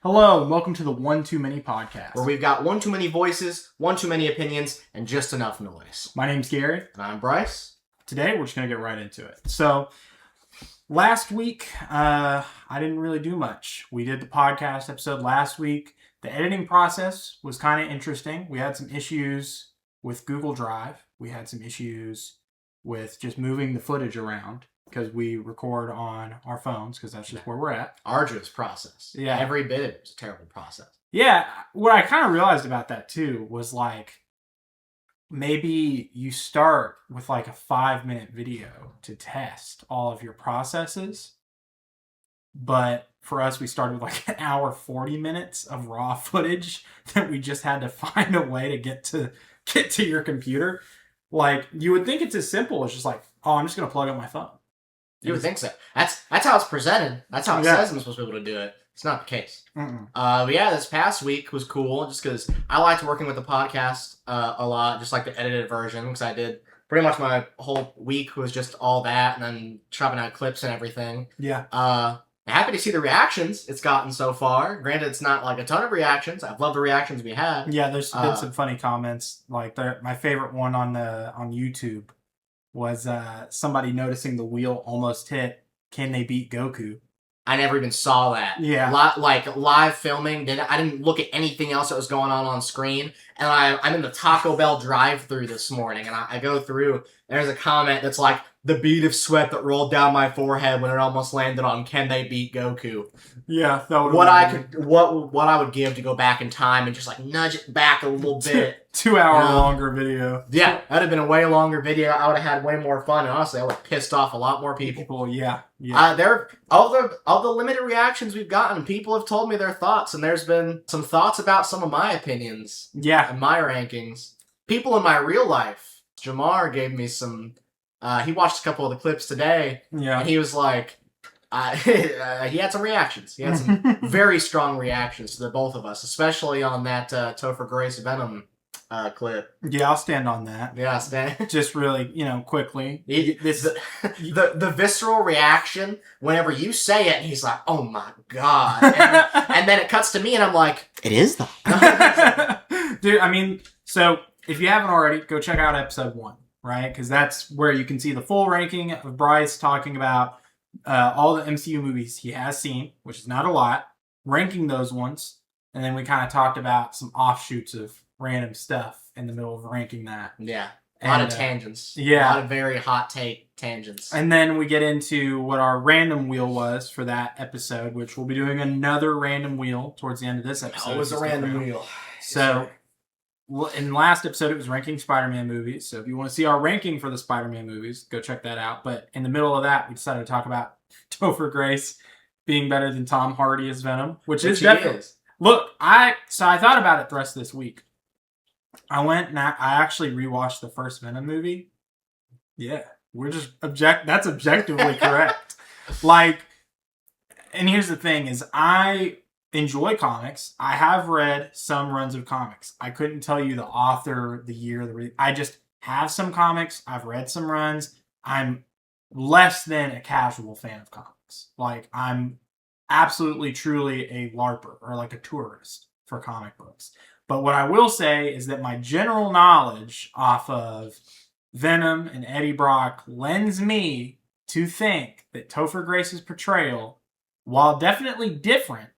Hello, and welcome to the One2Many podcast. Where we've got one too many voices, one too many opinions, and just enough noise. My name's Gary. And I'm Bryce. Today, we're just going to get right into it. So, last week, I didn't really do much. We did the podcast episode last week. The editing process was kind of interesting. We had some issues with Google Drive. We had some issues with just moving the footage around because we record on our phones because that's just where we're at. Arduous process. Yeah. Every bit of it was a terrible process. Yeah. What I kind of realized about that too was like, maybe you start with like a 5-minute video to test all of your processes. But for us, we started with like an hour, 40 minutes of raw footage that we just had to find a way to get to your computer. Like, you would think it's as simple as just like, oh, I'm just going to plug up my phone. You would think so. That's how it's presented. That's how it says I'm supposed to be able to do it. It's not the case. But yeah, this past week was cool just because I liked working with the podcast a lot, just like the edited version, because I did pretty much my whole week was just all that and then chopping out clips and everything. Yeah. I'm happy to see the reactions it's gotten so far. Granted, it's not like a ton of reactions. I've loved the reactions we had. Yeah, there's been some funny comments. Like my favorite one on YouTube was somebody noticing the wheel almost hit. Can they beat Goku? I never even saw that. Yeah. Like live filming. I didn't look at anything else that was going on screen. And I'm in the Taco Bell drive-thru this morning, and I go through, and there's a comment that's like, the bead of sweat that rolled down my forehead when it almost landed on can they beat Goku. Yeah, that would what I would give to go back in time and just like nudge it back a little bit. 2 hour longer video. Yeah, that'd have been a way longer video. I would have had way more fun, and honestly, I would have pissed off a lot more people. Yeah. There of the limited reactions we've gotten, people have told me their thoughts, and there's been some thoughts about some of my opinions. Yeah. And my rankings. People in my real life. Jamar gave me some. He watched a couple of the clips today. Yeah. And he was like, he had some reactions. He had some very strong reactions to the both of us, especially on that Topher Grace Venom clip. Yeah, I'll stand on that. Yeah, stand. Just really, quickly. The visceral reaction whenever you say it, and he's like, oh my God. And then it cuts to me, and I'm like, it is though. Dude, I mean, so if you haven't already, go check out episode 1. Right? Because that's where you can see the full ranking of Bryce talking about all the MCU movies he has seen, which is not a lot, ranking those ones. And then we kind of talked about some offshoots of random stuff in the middle of ranking that. Yeah. A lot of tangents. Yeah. A lot of very hot take tangents. And then we get into what our random wheel was for that episode, which we'll be doing another random wheel towards the end of this episode. It was a random wheel. So... Well, in the last episode, it was ranking Spider-Man movies. So if you want to see our ranking for the Spider-Man movies, go check that out. But in the middle of that, we decided to talk about Topher Grace being better than Tom Hardy as Venom, which is definitely. Look, I thought about it the rest of this week. I went and I actually rewatched the first Venom movie. Yeah, we're just that's objectively correct. Like, and here's the thing: is I enjoy comics. I have read some runs of comics. I couldn't tell you the author, the year, I just have some comics. I've read some runs. I'm less than a casual fan of comics. Like, I'm absolutely, truly a LARPer or like a tourist for comic books. But what I will say is that my general knowledge off of Venom and Eddie Brock lends me to think that Topher Grace's portrayal, while definitely different,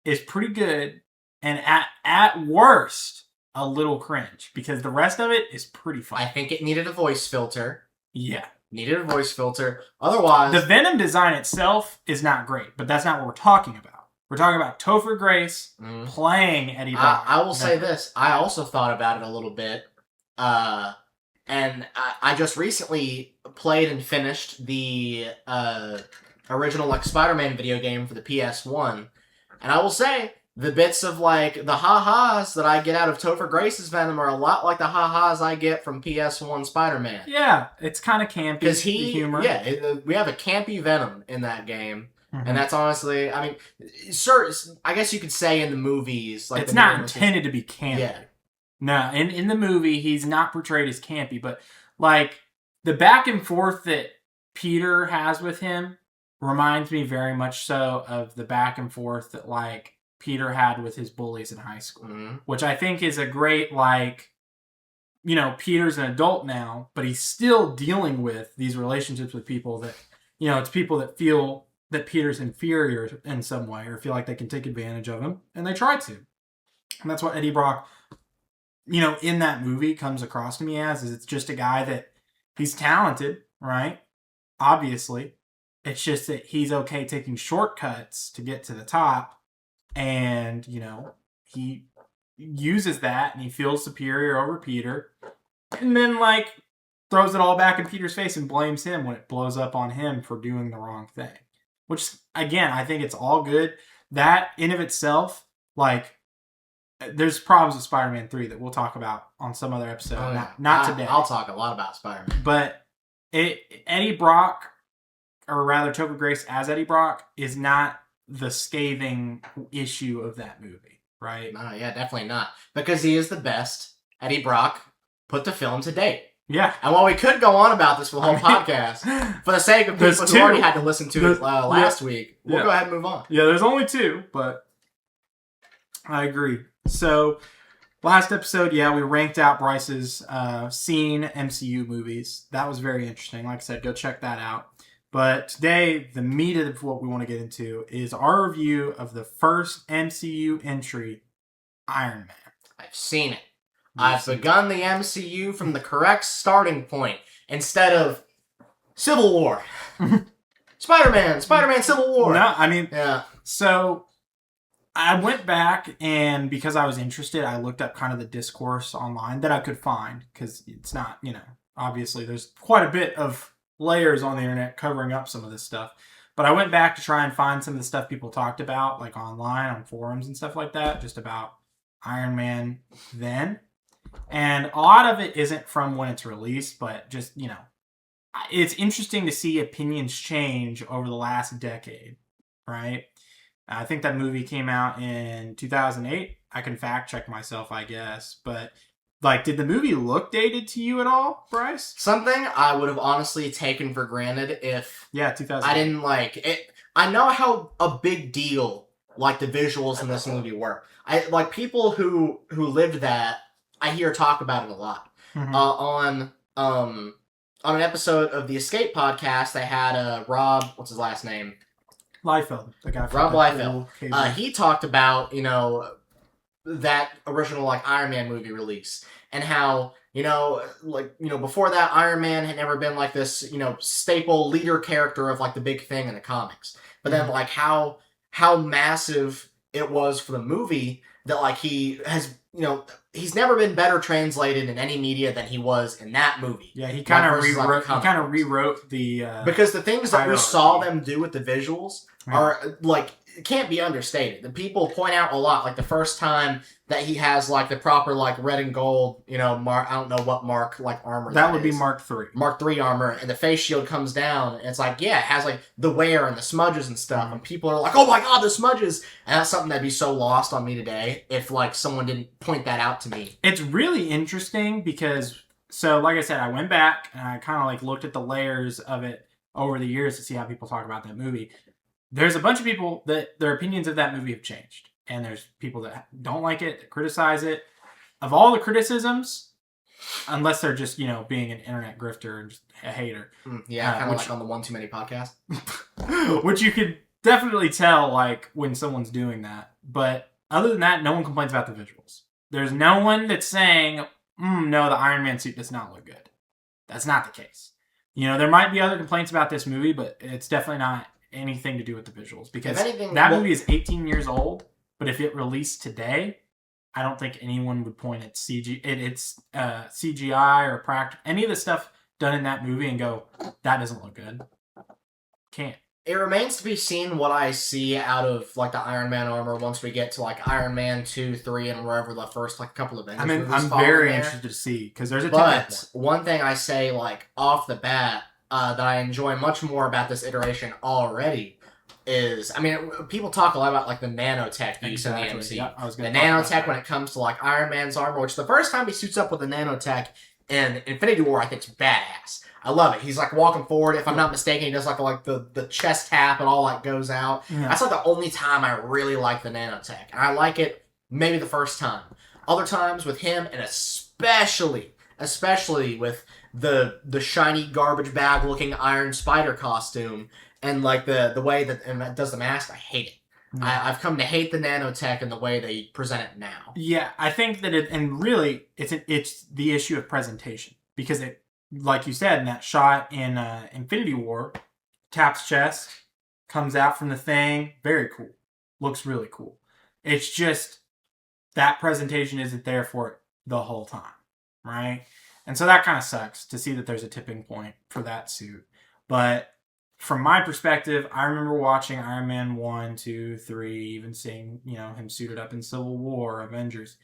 is pretty good, and at worst, a little cringe, because the rest of it is pretty fun. I think it needed a voice filter. Yeah. Needed a voice filter. Otherwise... The Venom design itself is not great, but that's not what we're talking about. We're talking about Topher Grace playing Eddie Brock. I will say this. I also thought about it a little bit, and I just recently played and finished the original Spider-Man video game for the PS1. And I will say, the bits of, the ha-has that I get out of Topher Grace's Venom are a lot like the ha-has I get from PS1 Spider-Man. Yeah, it's kind of campy. Because the humor. Yeah, we have a campy Venom in that game. Mm-hmm. And that's honestly, I mean, sure, I guess you could say in the movies... it's not intended to be campy. Yeah. No, in the movie, he's not portrayed as campy, but, the back and forth that Peter has with him reminds me very much so of the back and forth that like Peter had with his bullies in high school, which I think is a great like, you know, Peter's an adult now, but he's still dealing with these relationships with people that, you know, it's people that feel that Peter's inferior in some way or feel like they can take advantage of him, and they try to. And that's what Eddie Brock, you know, in that movie comes across to me as, is it's just a guy that he's talented, right? Obviously. It's just that he's okay taking shortcuts to get to the top, and, you know, he uses that and he feels superior over Peter, and then like throws it all back in Peter's face and blames him when it blows up on him for doing the wrong thing. Which, again, I think it's all good. That in of itself, like, there's problems with Spider-Man 3 that we'll talk about on some other episode. Oh, yeah. Not today. I'll talk a lot about Spider-Man. But Eddie Brock, or rather Topher Grace as Eddie Brock, is not the scathing issue of that movie, right? No, yeah, definitely not. Because he is the best Eddie Brock put to film to date. Yeah. And while we could go on about this for the whole podcast, for the sake of people who already had to listen to it last week, we'll go ahead and move on. Yeah, there's only 2, but I agree. So, last episode, we ranked out Bryce's seen MCU movies. That was very interesting. Like I said, go check that out. But today, the meat of what we want to get into is our review of the first MCU entry, Iron Man. I've seen it. I've begun the MCU from the correct starting point instead of Civil War. Spider-Man, Civil War. No, I mean, yeah. So I went back, and because I was interested, I looked up kind of the discourse online that I could find, because it's not, you know, obviously there's quite a bit of layers on the internet covering up some of this stuff. But I went back to try and find some of the stuff people talked about, like online, on forums and stuff like that, just about Iron Man then. And a lot of it isn't from when it's released, but just, you know, it's interesting to see opinions change over the last decade, right? I think that movie came out in 2008. I can fact check myself, I guess. But, like, did the movie look dated to you at all, Bryce? Something I would have honestly taken for granted if 2008. I didn't like it. I know how a big deal, like, the visuals in this movie were. I like people who lived that. I hear talk about it a lot. On an episode of the Escape podcast, they had Rob, what's his last name? Liefeld, the guy from Rob Liefeld. He talked about, you know, that original like Iron Man movie release, and how, you know, like, you know, before that, Iron Man had never been like this, you know, staple leader character of like the big thing in the comics. But then like how massive it was for the movie that like he has, you know, he's never been better translated in any media than he was in that movie. Yeah, he kind of rewrote the because the things that we saw them do with the visuals are like, it can't be understated. The people point out a lot, like the first time that he has like the proper like red and gold, you know, I don't know what mark like armor that would be Mark III. Mark III armor, and the face shield comes down, and it's like, yeah, it has like the wear and the smudges and stuff, and people are like, oh my god, the smudges, and that's something that'd be so lost on me today if like someone didn't point that out to me. It's really interesting because, so like I said, I went back and I kind of like looked at the layers of it over the years to see how people talk about that movie. There's a bunch of people that their opinions of that movie have changed. And there's people that don't like it, that criticize it. Of all the criticisms, unless they're just, you know, being an internet grifter and just a hater. Yeah, kind of like on the One2Many podcast. Which you could definitely tell, like, when someone's doing that. But other than that, no one complains about the visuals. There's no one that's saying, no, the Iron Man suit does not look good. That's not the case. You know, there might be other complaints about this movie, but it's definitely not anything to do with the visuals. Because that movie is 18 years old. But if it released today, I don't think anyone would point at CGI or practical, any of the stuff done in that movie and go, that doesn't look good. Can't. It remains to be seen what I see out of like the Iron Man armor once we get to like Iron Man 2, 3, and wherever the first like couple of Avengers movies I'm very interested to see, because there's a But one thing I say like off the bat that I enjoy much more about this iteration already is, I mean, people talk a lot about like the nanotech use in the MC. Yeah, the nanotech when it comes to like Iron Man's armor, which the first time he suits up with the nanotech in Infinity War, I think, is badass. I love it. He's like walking forward. If I'm not mistaken, he does like the chest tap and all like goes out. Yeah. That's like the only time I really like the nanotech, and I like it maybe the first time. Other times with him, and especially with the shiny garbage bag looking Iron Spider costume, and like the way that does the mask, I hate it. I've come to hate the nanotech and the way they present it now. Yeah, I think that and really, it's the issue of presentation, because it, like you said, in that shot in Infinity War, taps chest, comes out from the thing, very cool, looks really cool. It's just that presentation isn't there for it the whole time, right? And so that kind of sucks to see that there's a tipping point for that suit. But from my perspective, I remember watching Iron Man 1, 2, 3, even seeing, him suited up in Civil War, Avengers.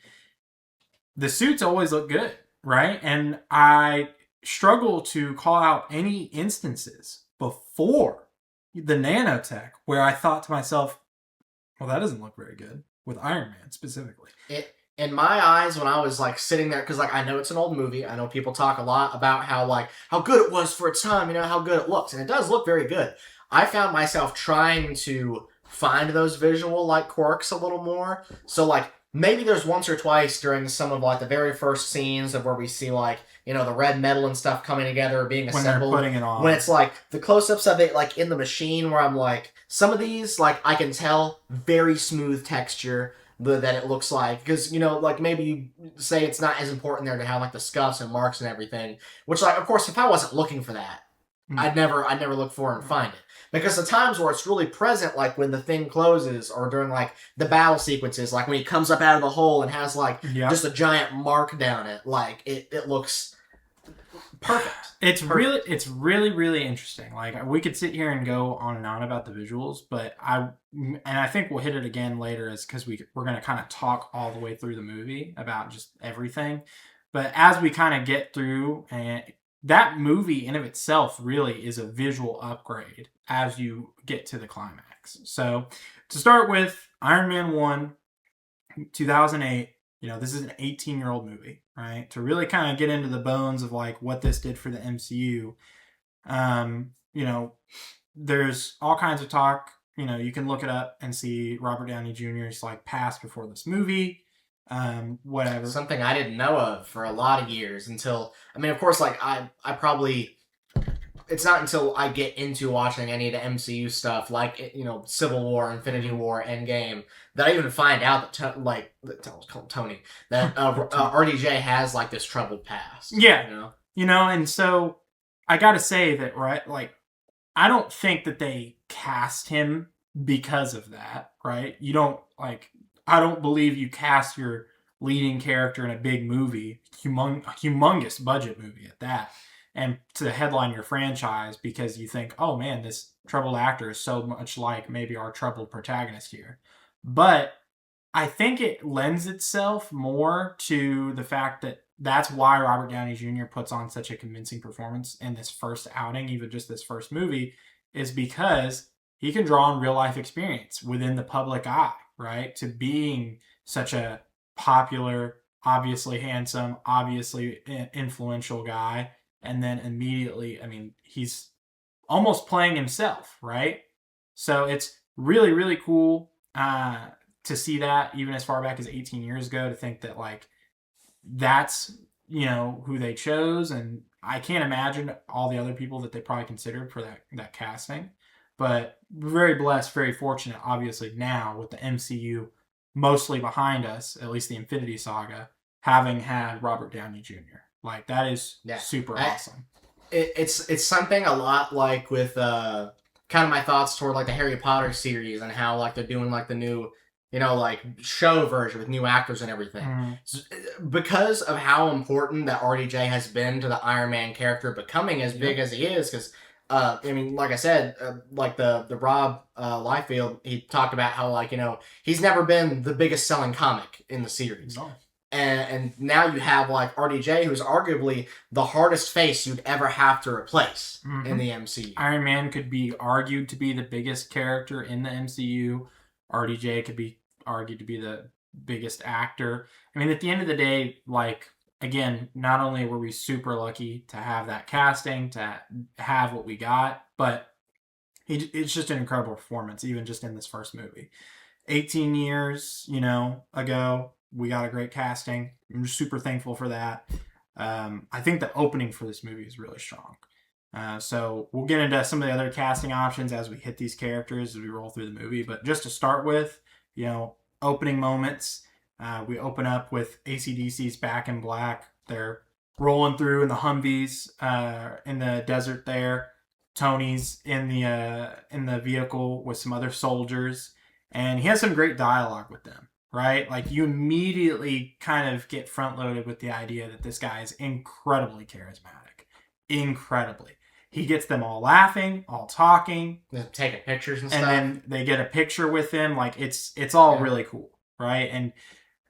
The suits always look good, right? And I struggle to call out any instances before the nanotech where I thought to myself, well, that doesn't look very good, with Iron Man specifically. In my eyes, when I was like sitting there, because like I know it's an old movie, I know people talk a lot about how good it was for its time, how good it looks, and it does look very good. I found myself trying to find those visual like quirks a little more. So like maybe there's once or twice during some of like the very first scenes of where we see like the red metal and stuff coming together, being assembled, when they're putting it on, when it's like the close-ups of it like in the machine, where I'm like, some of these like I can tell very smooth texture that it looks like, because like maybe you say it's not as important there to have like the scuffs and marks and everything, which like of course if I wasn't looking for that, I'd never look for it and find it, because the times where it's really present, like when the thing closes or during like the battle sequences, like when he comes up out of the hole and has like just a giant mark down it, like it looks perfect. It's really interesting. Like, we could sit here and go on and on about the visuals, but I think we'll hit it again later, is because we're going to kind of talk all the way through the movie about just everything. But as we kind of get through, and that movie in of itself really is a visual upgrade as you get to the climax. So to start with, Iron Man 1, 2008. This is an 18-year-old movie, right? To really kind of get into the bones of like what this did for the MCU, there's all kinds of talk. You can look it up and see Robert Downey Jr.'s like past before this movie, whatever. Something I didn't know of for a lot of years until, of course, like I probably, it's not until I get into watching any of the MCU stuff, like Civil War, Infinity War, Endgame, that I even find out that Tony, that RDJ has like this troubled past. Yeah, and so I gotta say that, right? Like, I don't think that they cast him because of that, right? I don't believe you cast your leading character in a big movie, humongous budget movie at that, and to headline your franchise because you think, oh man, this troubled actor is so much like maybe our troubled protagonist here. But I think it lends itself more to the fact that that's why Robert Downey Jr. puts on such a convincing performance in this first outing, even just this first movie, is because he can draw on real life experience within the public eye, right? To being such a popular, obviously handsome, obviously influential guy. And then immediately, he's almost playing himself, right? So it's really, really cool to see that, even as far back as 18 years ago, to think that like that's who they chose. And I can't imagine all the other people that they probably considered for that casting. But very blessed, very fortunate, obviously, now with the MCU mostly behind us, at least the Infinity Saga, having had Robert Downey Jr. Like, that is super awesome. It's something a lot like with kind of my thoughts toward like the Harry Potter series and how like they're doing like the new like show version with new actors and everything. Mm-hmm. Because of how important that RDJ has been to the Iron Man character becoming as big as he is, because like I said, like the Rob Liefeld, he talked about how like he's never been the biggest selling comic in the series. No. And now you have like RDJ, who's arguably the hardest face you'd ever have to replace in the MCU. Iron Man could be argued to be the biggest character in the MCU. RDJ could be argued to be the biggest actor. At the end of the day, like, again, not only were we super lucky to have that casting, to have what we got, but it's just an incredible performance, even just in this first movie. 18 years, ago, we got a great casting. I'm super thankful for that. I think the opening for this movie is really strong. So we'll get into some of the other casting options as we hit these characters as we roll through the movie. But just to start with, opening moments. We open up with AC/DC's Back in Black. They're rolling through in the Humvees in the desert there. Tony's in the vehicle with some other soldiers, and he has some great dialogue with them, right? Like, you immediately kind of get front loaded with the idea that this guy is incredibly charismatic. Incredibly. He gets them all laughing, all talking. They're taking pictures and stuff. And then they get a picture with him. Like, it's all really cool, right? And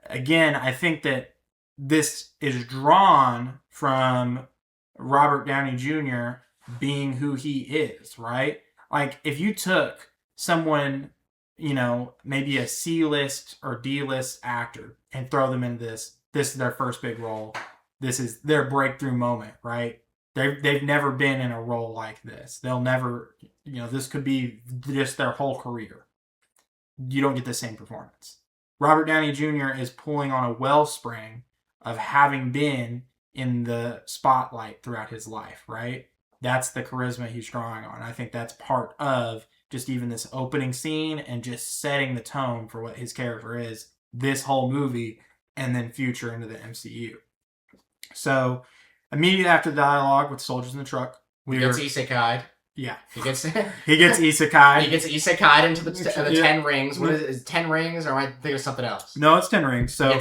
again, I think that this is drawn from Robert Downey Jr. being who he is, right? Like, if you took someone, maybe a C-list or D-list actor and throw them into this is their first big role. This is their breakthrough moment, right? They've never been in a role like this. They'll never, this could be just their whole career. You don't get the same performance. Robert Downey Jr. is pulling on a wellspring of having been in the spotlight throughout his life, right? That's the charisma he's drawing on. I think that's part of just even this opening scene and just setting the tone for what his character is this whole movie and then future into the MCU. So immediately after the dialogue with soldiers in the truck, he gets isekai'd. Yeah. He gets isekai'd. He gets isekai'd into the 10 rings. What is it? Is it 10 rings, or am I thinking of something else? No, it's 10 rings. So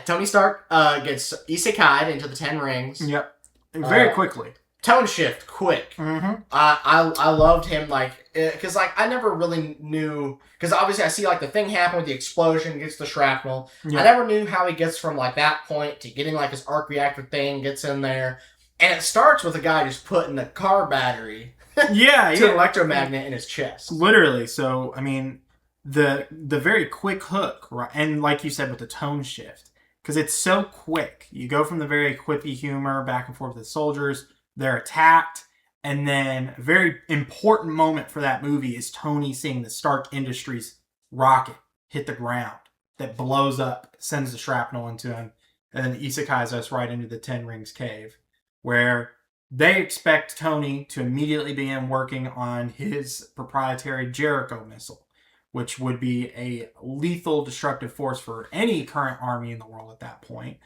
Tony Stark gets isekai'd into the 10 rings. Yep. Very quickly. Tone shift, quick. Mm-hmm. I loved him, because I never really knew, because obviously I see the thing happen with the explosion, gets the shrapnel. Yeah. I never knew how he gets from that point to getting his arc reactor thing, gets in there, and it starts with a guy just putting the car battery to an electromagnet in his chest. Literally. So I mean, the very quick hook, right? And like you said, with the tone shift, because it's so quick. You go from the very quippy humor back and forth with the soldiers. They're attacked, and then a very important moment for that movie is Tony seeing the Stark Industries rocket hit the ground that blows up, sends the shrapnel into him, and then isekais us right into the Ten Rings cave, where they expect Tony to immediately begin working on his proprietary Jericho missile, which would be a lethal destructive force for any current army in the world at that point.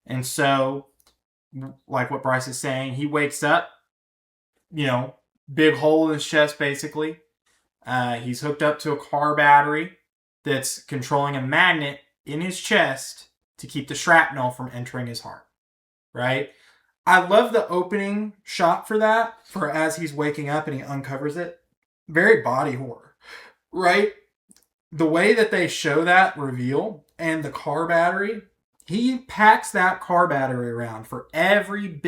And so, like what Bryce is saying, he wakes up, big hole in his chest, basically. He's hooked up to a car battery that's controlling a magnet in his chest to keep the shrapnel from entering his heart, right? I love the opening shot for that, for as he's waking up and he uncovers it. Very body horror, right? The way that they show that reveal and the car battery, he packs that car battery around for every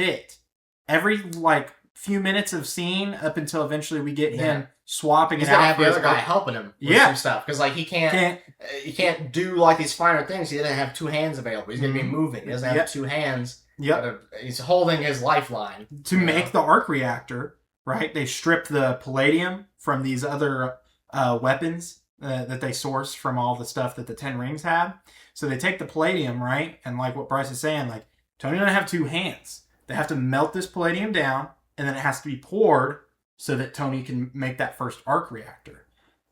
few minutes of scene up until eventually we get him swapping it out. He's gonna have the other guy helping him with some stuff, because he can't do these finer things. He doesn't have two hands available. He's gonna be moving. He doesn't have two hands. Yep. He's holding his lifeline to make the arc reactor. Right? They strip the palladium from these other weapons that they source from all the stuff that the Ten Rings have. So they take the palladium, right? And like what Bryce is saying, Tony doesn't have two hands. They have to melt this palladium down, and then it has to be poured so that Tony can make that first arc reactor.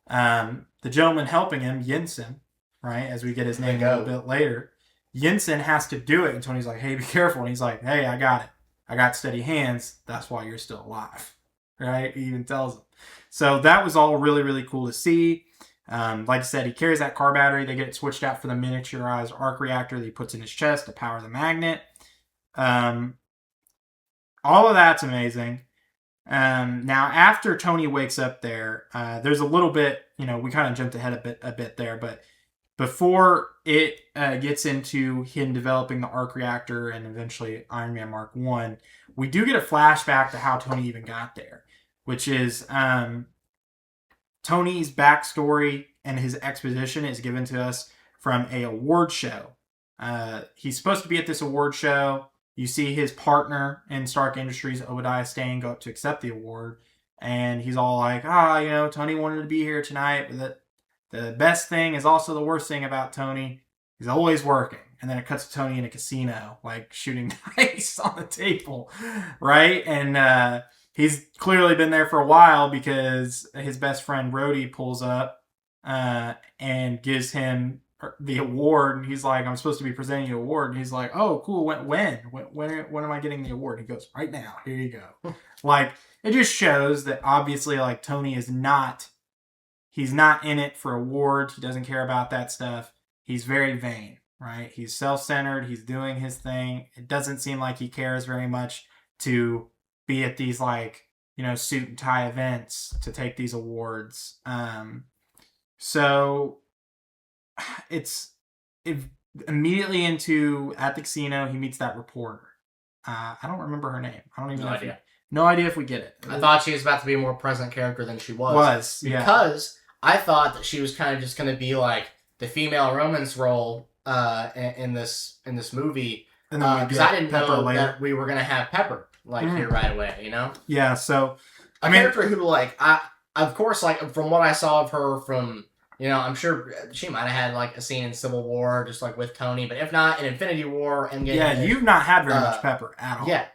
The gentleman helping him, Yinsen, right? As we get his name a little bit later, Yinsen has to do it, and Tony's like, "Hey, be careful." And he's like, "Hey, I got it. I got steady hands. That's why you're still alive." Right? He even tells him. So that was all really, really cool to see. Like I said, he carries that car battery. They get it switched out for the miniaturized arc reactor that he puts in his chest to power the magnet. All of that's amazing. Now, after Tony wakes up there, there's a little bit, we kind of jumped ahead a bit there, but before it gets into him developing the arc reactor and eventually Iron Man Mark 1, we do get a flashback to how Tony even got there, which is Tony's backstory and his exposition is given to us from a award show He's supposed to be at this award show. You see his partner in Stark Industries, Obadiah Stane, go up to accept the award. And he's all like, Tony wanted to be here tonight. But the best thing is also the worst thing about Tony. He's always working. And then it cuts to Tony in a casino, like shooting dice on the table, right? And he's clearly been there for a while because his best friend Rhodey pulls up and gives him the award. And he's like, I'm supposed to be presenting you an award. And he's like, oh, cool. When am I getting the award? He goes, right now. Here you go. Like, it just shows that obviously, like, Tony is not, he's not in it for awards. He doesn't care about that stuff. He's very vain, right? He's self-centered. He's doing his thing. It doesn't seem like he cares very much to be at these, like, suit and tie events to take these awards. So it's immediately into, at the casino, he meets that reporter. I don't remember her name. I don't even know. No idea if we get it. I thought she was about to be a more present character than she was. Because I thought that she was kind of just going to be like the female romance role in this movie. Because I didn't know that we were going to have Pepper here right away, Yeah, so a character who of course, from what I saw of her from, I'm sure she might have had like a scene in Civil War just like with Tony, but if not in Infinity War and you've not had very much Pepper at all. Yeah.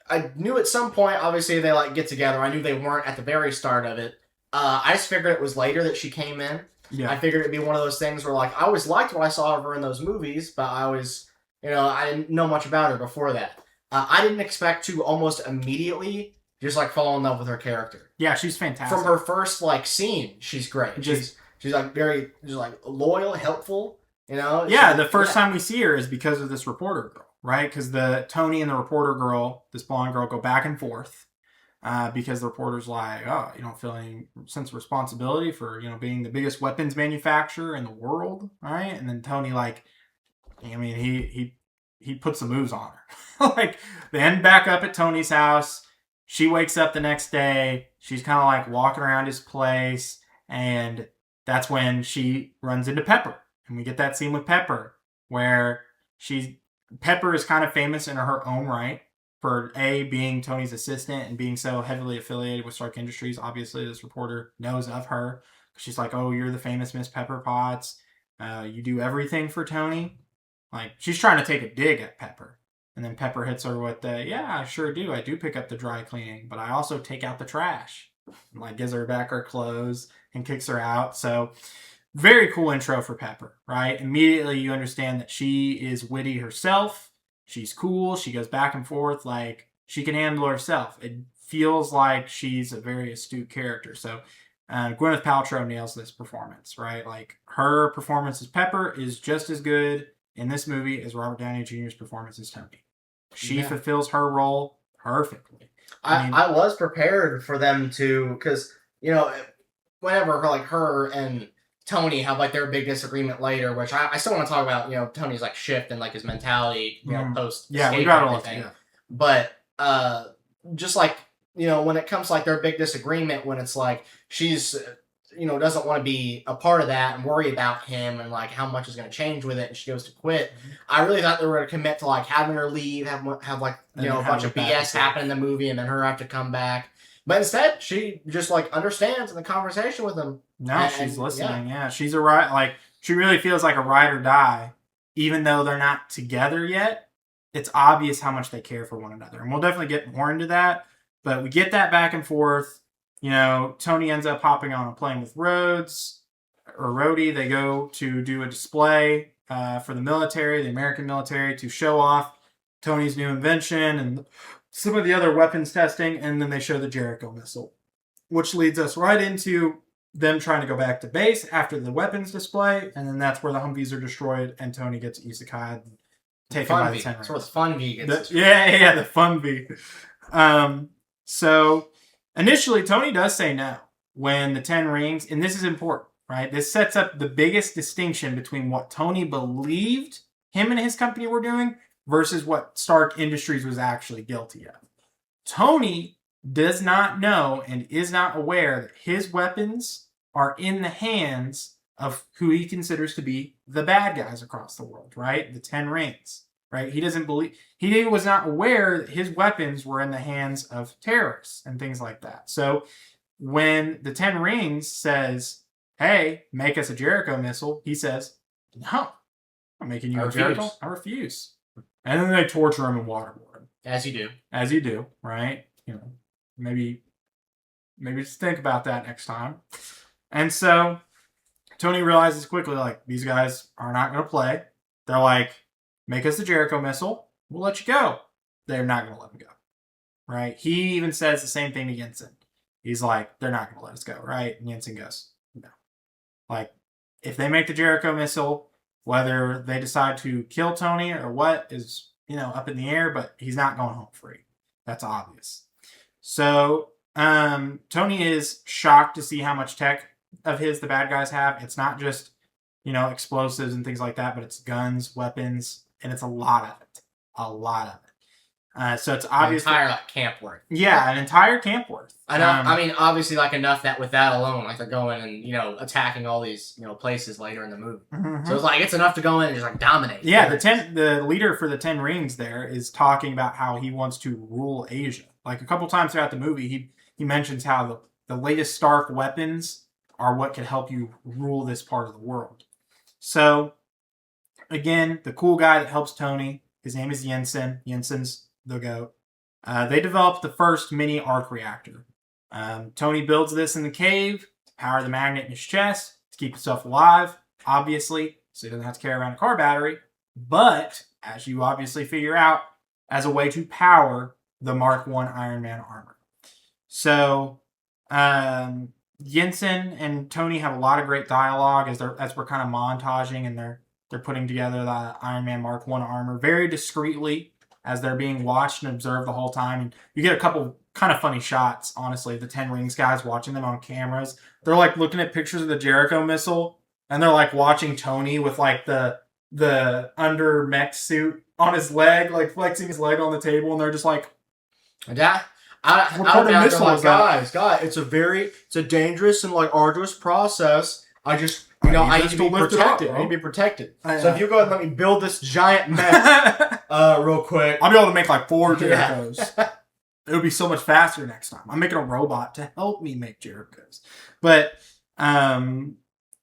I knew at some point, obviously, they get together. I knew they weren't at the very start of it. I just figured it was later that she came in. Yeah. I figured it'd be one of those things where, I always liked what I saw of her in those movies, but I always, I didn't know much about her before that. I didn't expect to almost immediately just, fall in love with her character. Yeah, she's fantastic. From her first, scene, she's great. She's very, loyal, helpful, Yeah, the first time we see her is because of this reporter girl. Right, because the Tony and the reporter girl, this blonde girl, go back and forth because the reporter's like, oh, you don't feel any sense of responsibility for being the biggest weapons manufacturer in the world, right? And then Tony, he puts the moves on her. They end back up at Tony's house. She wakes up the next day. She's kind of walking around his place, and that's when she runs into Pepper, and we get that scene with Pepper where Pepper is kind of famous in her own right for being Tony's assistant and being so heavily affiliated with Stark Industries. Obviously, this reporter knows of her. She's like, oh, you're the famous Miss Pepper Potts. You do everything for Tony. She's trying to take a dig at Pepper. And then Pepper hits her with yeah, I sure do. I do pick up the dry cleaning, but I also take out the trash. And, gives her back her clothes and kicks her out. So very cool intro for Pepper, right? Immediately you understand that she is witty herself. She's cool. She goes back and forth. She can handle herself. It feels like she's a very astute character. So Gwyneth Paltrow nails this performance, right? Her performance as Pepper is just as good in this movie as Robert Downey Jr.'s performance as Tony. She fulfills her role perfectly. I was prepared for them to, because, whenever her and Tony have their big disagreement later, which I still want to talk about, Tony's shift and his mentality, post we got all of it. But just when it comes to their big disagreement, when it's she's doesn't want to be a part of that and worry about him and how much is going to change with it, and she goes to quit. I really thought they were going to commit to having her leave, have a bunch of BS happen in the movie, and then her have to come back. But instead, she just understands in the conversation with him. No, she's listening. Yeah, she's a she really feels like a ride or die, even though they're not together yet. It's obvious how much they care for one another, and we'll definitely get more into that. But we get that back and forth. Tony ends up hopping on a plane with Rhodey. They go to do a display for the military, the American military, to show off Tony's new invention and some of the other weapons testing, and then they show the Jericho missile, which leads us right into them trying to go back to base after the weapons display, and then that's where the Humvees are destroyed, and Tony gets isekai taken by the 10 Rings. So it's Fun V gets the Fun V. So initially, Tony does say no when the 10 Rings, and this is important, right? This sets up the biggest distinction between what Tony believed him and his company were doing versus what Stark Industries was actually guilty of. Tony does not know and is not aware that his weapons are in the hands of who he considers to be the bad guys across the world, right? The 10 rings, right? He doesn't believe, he was not aware that his weapons were in the hands of terrorists and things like that. So when the 10 rings says, hey, make us a Jericho missile, he says, no, I'm making you a Jericho. I refuse. And then they torture him and waterboard him. As you do. As you do, right? You know, maybe just think about that next time. And so Tony realizes quickly, like, these guys are not going to play. They're like, make us the Jericho missile. We'll let you go. They're not going to let him go. Right? He even says the same thing to Jensen. He's like, they're not going to let us go. Right? And Jensen goes, no. Like, if they make the Jericho missile, whether they decide to kill Tony or what is, up in the air, but he's not going home free. That's obvious. So Tony is shocked to see how much tech of his the bad guys have. It's not just, explosives and things like that, but it's guns, weapons, and it's a lot of it. A lot of it. So it's obviously an entire camp worth. Yeah, an entire camp worth. I mean, obviously, enough that with that alone, they're going and attacking all these places later in the movie. Mm-hmm. So it's enough to go in and just dominate. Yeah, the leader for the 10 Rings there is talking about how he wants to rule Asia. Like a couple times throughout the movie, he mentions how the latest Stark weapons are what can help you rule this part of the world. So again, the cool guy that helps Tony, his name is Jensen. Jensen's the GOAT. They developed the first mini arc reactor. Tony builds this in the cave to power the magnet in his chest to keep himself alive, obviously, so he doesn't have to carry around a car battery. But, as you obviously figure out, as a way to power the Mark I Iron Man armor. So, Jensen and Tony have a lot of great dialogue as we're kind of montaging and they're putting together the Iron Man Mark I armor very discreetly, as they're being watched and observed the whole time. And you get a couple kind of funny shots, honestly, the 10 Rings guys watching them on cameras. They're looking at pictures of the Jericho missile, and they're watching Tony with the under mech suit on his leg, flexing his leg on the table, and they're just like, yeah. Guys, it's a dangerous and dangerous process. I need to be protected. I need to be protected. So if you go ahead and let me build this giant mech real quick. I'll be able to make 4 Jerichos. Yeah. It would be so much faster next time. I'm making a robot to help me make Jerichos. But,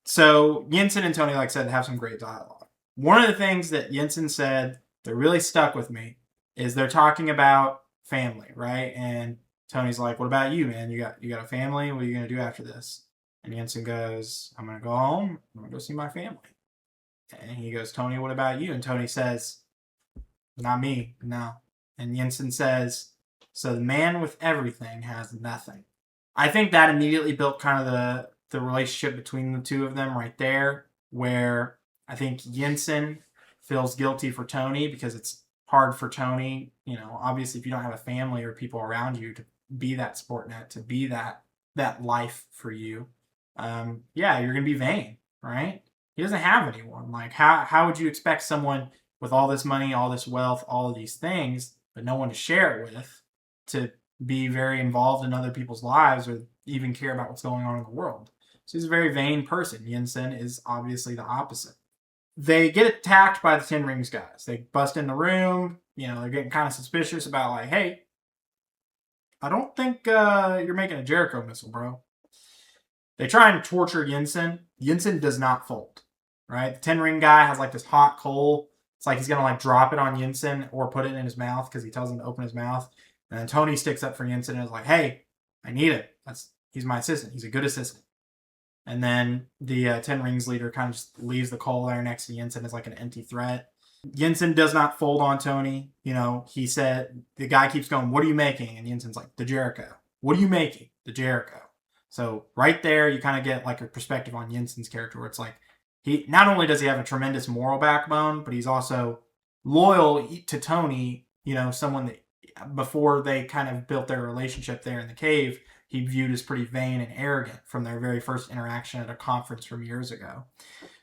so Jensen and Tony, like I said, have some great dialogue. One of the things that Jensen said that really stuck with me is they're talking about family, right? And Tony's like, what about you, man? You got a family? What are you going to do after this? And Jensen goes, I'm going to go home. I'm going to go see my family. And he goes, Tony, what about you? And Tony says, not me, no. And Jensen says, so the man with everything has nothing. I think that immediately built kind of the relationship between the two of them right there, where I think Jensen feels guilty for Tony because it's hard for Tony, obviously if you don't have a family or people around you to be that support net, to be that life for you. You're going to be vain, right? He doesn't have anyone. How would you expect someone with all this money, all this wealth, all of these things, but no one to share it with, to be very involved in other people's lives or even care about what's going on in the world? So he's a very vain person. Jensen is obviously the opposite. They get attacked by the 10 Rings guys. They bust in the room. They're getting kind of suspicious about hey, I don't think you're making a Jericho missile, bro. They try and torture Jensen. Jensen does not fold, right? The 10 Ring guy has this hot coal. It's he's going to drop it on Jensen or put it in his mouth because he tells him to open his mouth. And then Tony sticks up for Jensen and is like, hey, I need it. He's my assistant. He's a good assistant. And then the 10 Rings leader kind of just leaves the coal there next to Jensen as an empty threat. Jensen does not fold on Tony. He said, the guy keeps going, what are you making? And Jensen's like, the Jericho. What are you making? The Jericho. So right there, you kind of get a perspective on Jensen's character where it's he not only does he have a tremendous moral backbone, but he's also loyal to Tony, someone that before they kind of built their relationship there in the cave, he viewed as pretty vain and arrogant from their very first interaction at a conference from years ago.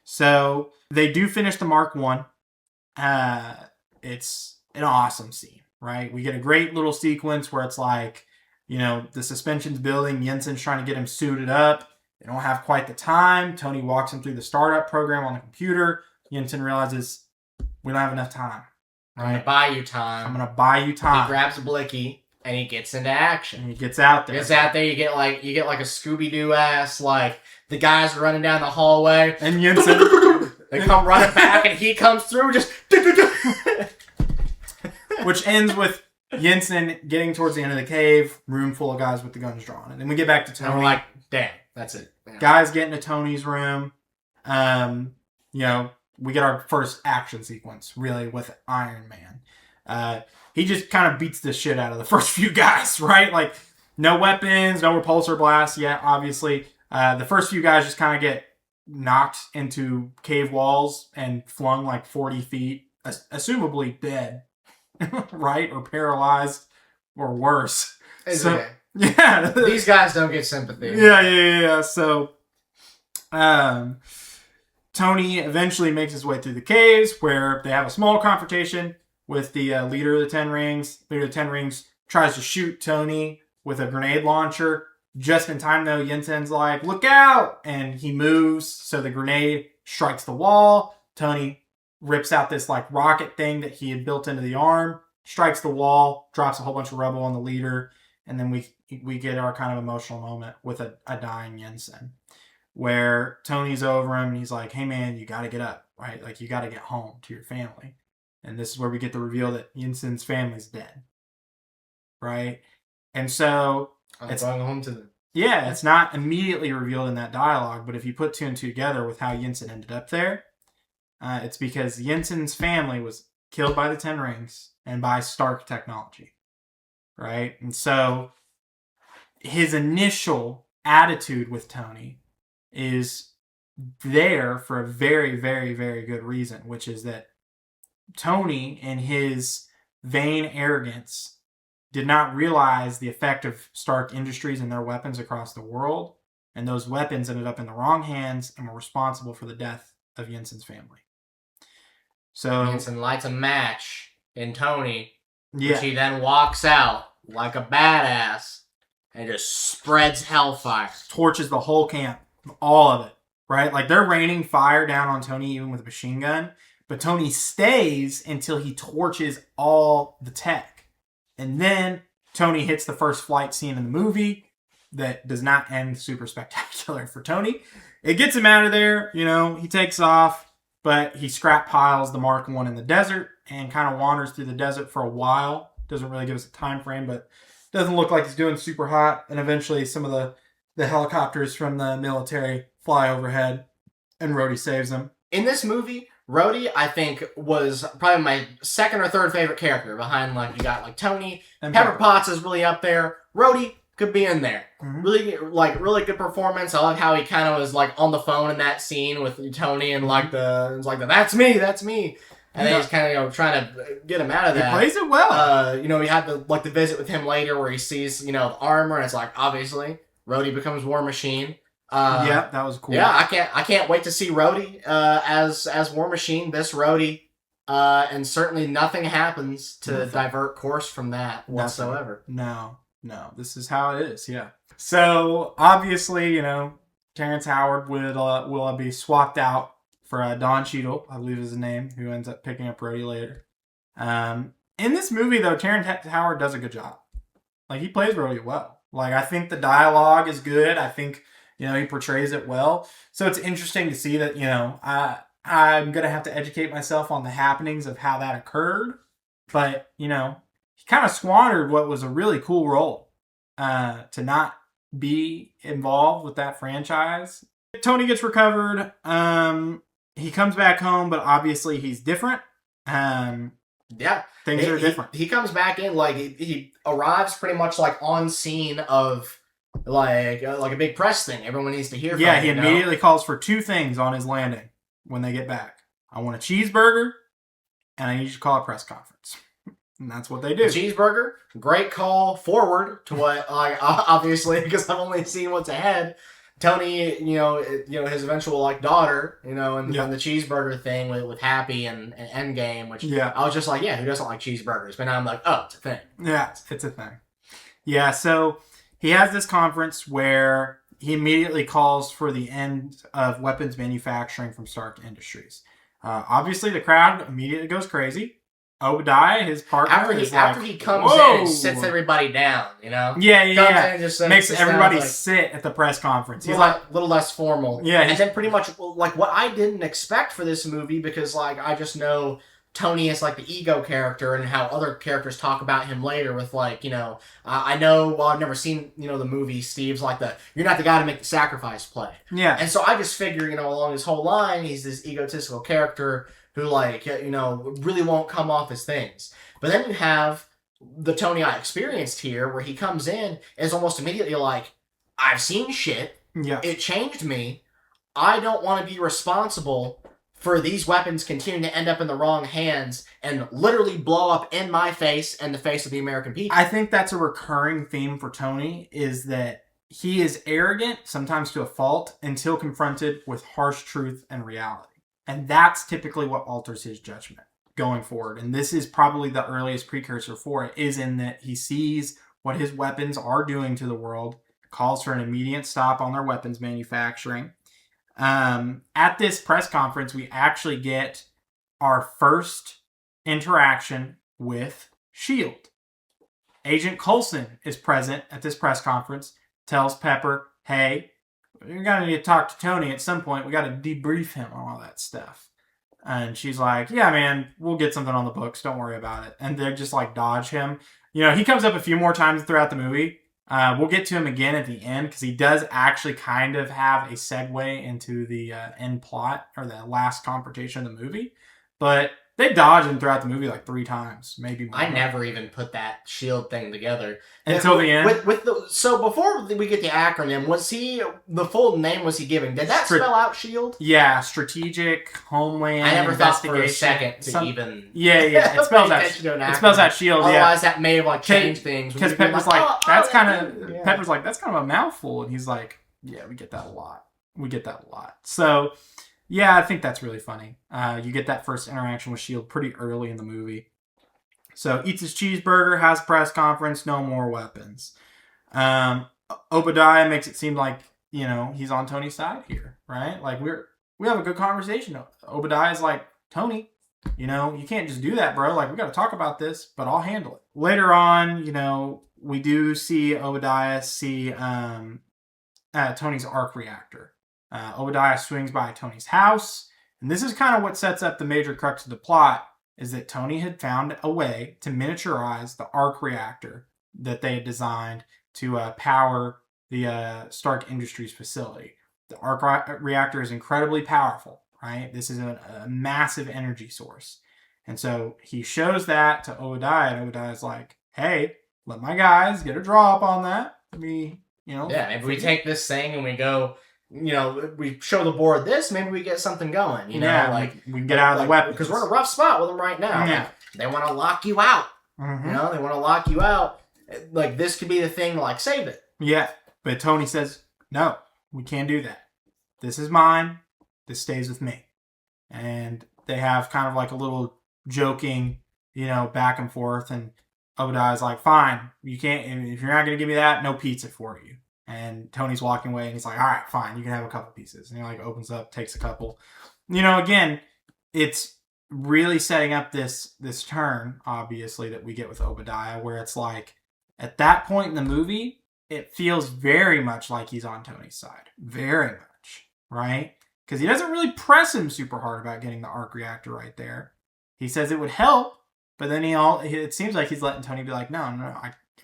So they do finish the Mark I. It's an awesome scene, right? We get a great little sequence where it's the suspension's building. Jensen's trying to get him suited up. They don't have quite the time. Tony walks him through the startup program on the computer. Yinsen realizes, we don't have enough time. I'm going to buy you time. I'm going to buy you time. He grabs a blicky and he gets into action. And he gets out there. You get like a Scooby-Doo ass, like the guys are running down the hallway. And Yinsen... They come running back and he comes through just... Which ends with Yinsen getting towards the end of the cave, room full of guys with the guns drawn. And then we get back to Tony. And we're like, damn, that's it. Yeah. Guys get into Tony's room. You know, we get our first action sequence, really, with Iron Man. He just kind of beats the shit out of the first few guys, right? Like, no weapons, no repulsor blasts yet, obviously. The first few guys just kind of get knocked into cave walls and flung like 40 feet, assumably dead, right? Or paralyzed, or worse. It's so, okay. Yeah. These guys don't get sympathy. Yeah. So, Tony eventually makes his way through the caves where they have a small confrontation with the leader of the Ten Rings. Leader of the Ten Rings tries to shoot Tony with a grenade launcher. Just in time, though, Yinsen's like, look out! And he moves, so the grenade strikes the wall. Tony rips out this like rocket thing that he had built into the arm, strikes the wall, drops a whole bunch of rubble on the leader, and then we get our kind of emotional moment with a dying Yinsen, where Tony's over him and he's like, hey man, you gotta get up, right? Like, you gotta get home to your family. And this is where we get the reveal that Yinsen's family's dead, right? And so It's going home to them. Yeah, it's not immediately revealed in that dialogue, but if you put two and two together with how Yinsen ended up there, it's because Yinsen's family was killed by the Ten Rings and by Stark technology, right? And so his initial attitude with Tony is there for a very, very, very good reason, which is that Tony, in his vain arrogance, did not realize the effect of Stark Industries and their weapons across the world, and those weapons ended up in the wrong hands and were responsible for the death of Yinsen's family. So Yinsen lights a match in Tony, yeah, which he then walks out like a badass and just spreads hellfire. torches the whole camp, all of it, right? Like, they're raining fire down on Tony even with a machine gun, but Tony stays until he torches all the tech. And then Tony hits the first flight scene in the movie that does not end super spectacular for Tony. It gets him out of there, you know, he takes off, but he scrap piles the Mark I in the desert and kind of wanders through the desert for a while. Doesn't really give us a time frame, but doesn't look like he's doing super hot. And eventually some of the helicopters from the military fly overhead and Rhodey saves him. In this movie, Rhodey, I think, was probably my second or third favorite character behind, like, you got, like, Tony. And Pepper Potts is really up there. Rhodey could be in there. Mhm. Really good performance. I love how he kind of was, like, on the phone in that scene with Tony and, like, that's me. And then he's kind of, you know, trying to get him out of that. He plays it well. You know, we had the visit with him later where he sees, you know, the armor, and it's like, obviously, Rhodey becomes War Machine. Yeah, that was cool. Yeah, I can't wait to see Rhodey as War Machine, this Rhodey, and certainly nothing happens to divert course from that whatsoever. No, this is how it is. Yeah. So obviously, you know, Terrence Howard will be swapped out for Don Cheadle, I believe is his name, who ends up picking up Rhodey later. In this movie, though, Terrence Howard does a good job. Like, he plays Rhodey well. Like, I think the dialogue is good. I think, you know, he portrays it well. So it's interesting to see that, you know, I'm going to have to educate myself on the happenings of how that occurred. But, you know, he kind of squandered what was a really cool role to not be involved with that franchise. Tony gets recovered. He comes back home, but obviously he's different. Yeah. Things are different. He comes back in, like, he arrives pretty much, like, on scene of like a big press thing. Everyone needs to hear from him. Yeah, he immediately calls for two things on his landing when they get back. I want a cheeseburger, and I need you to call a press conference. And that's what they do. Cheeseburger, great call forward to what, like, obviously, because I've only seen what's ahead. Tony, you know, his eventual, like, daughter, you know, and the cheeseburger thing with Happy and Endgame, which I was just like, yeah, who doesn't like cheeseburgers? But now I'm like, oh, it's a thing. Yeah, it's a thing. Yeah, so he has this conference where he immediately calls for the end of weapons manufacturing from Stark Industries. Obviously, the crowd immediately goes crazy. Obadiah, his partner, after he comes in and sits everybody down, you know? Yeah. And just makes everybody sit at the press conference. He's like a little less formal. Yeah. And then pretty much, like, what I didn't expect for this movie, because, like, I just know Tony is, like, the ego character and how other characters talk about him later with, like, you know, I know, well, I've never seen, you know, the movie, Steve's like you're not the guy to make the sacrifice play. Yeah. And so I just figure, you know, along his whole line, he's this egotistical character who, like, you know, really won't come off as things. But then you have the Tony I experienced here, where he comes in and is almost immediately like, I've seen shit. Yeah. It changed me. I don't want to be responsible for these weapons continuing to end up in the wrong hands and literally blow up in my face and the face of the American people. I think that's a recurring theme for Tony, is that he is arrogant, sometimes to a fault, until confronted with harsh truth and reality. And that's typically what alters his judgment going forward. And this is probably the earliest precursor for it, is in that he sees what his weapons are doing to the world, calls for an immediate stop on their weapons manufacturing. At this press conference, we actually get our first interaction with S.H.I.E.L.D. Agent Coulson is present at this press conference, tells Pepper, hey, you're going to need to talk to Tony at some point. We got to debrief him on all that stuff. And she's like, yeah, man, we'll get something on the books. Don't worry about it. And they just like dodge him. You know, he comes up a few more times throughout the movie. We'll get to him again at the end, because he does actually kind of have a segue into the end plot, or the last confrontation of the movie. But they dodge him throughout the movie like 3 times, maybe more. I never even put that S.H.I.E.L.D. thing together. Until the end? So before we get the acronym, the full name was he giving? Did that spell out S.H.I.E.L.D.? Yeah, Strategic Homeland I never thought for a Investigation. second to even... Yeah. It spells out S.H.I.E.L.D., yeah. Otherwise, that may have like changed things. Because Pepper's like, Pepper's like, that's kind of a mouthful. And he's like, yeah, we get that a lot. So... yeah, I think that's really funny. You get that first interaction with S.H.I.E.L.D. pretty early in the movie. So, eats his cheeseburger, has a press conference, no more weapons. Obadiah makes it seem like, you know, he's on Tony's side here, right? Like, we have a good conversation. Obadiah's like, Tony, you know, you can't just do that, bro. Like, we got to talk about this, but I'll handle it. Later on, you know, we do see Obadiah see Tony's arc reactor. Obadiah swings by Tony's house, and this is kind of what sets up the major crux of the plot, is that Tony had found a way to miniaturize the arc reactor that they had designed to power the Stark Industries facility. The arc reactor is incredibly powerful, right? This is a massive energy source. And so he shows that to Obadiah, and Obadiah's like, hey, let my guys get a draw up on that. Maybe we take this thing and we go... you know, we show the board this, maybe we get something going, you know? Yeah, like we can get out of the weapons. Because we're in a rough spot with them right now. Yeah. They want to lock you out. Mm-hmm. You know, they want to lock you out. Like, this could be the thing to, like, save it. Yeah, but Tony says, no, we can't do that. This is mine. This stays with me. And they have kind of like a little joking, you know, back and forth, and Obadiah's like, fine, you can't, if you're not going to give me that, no pizza for you. And Tony's walking away, and he's like, all right, fine, you can have a couple pieces. And he like opens up, takes a couple. You know, again, it's really setting up this turn, obviously, that we get with Obadiah, where it's like, at that point in the movie, it feels very much like he's on Tony's side. Very much, right? Because he doesn't really press him super hard about getting the arc reactor right there. He says it would help, but then it seems like he's letting Tony be like, no,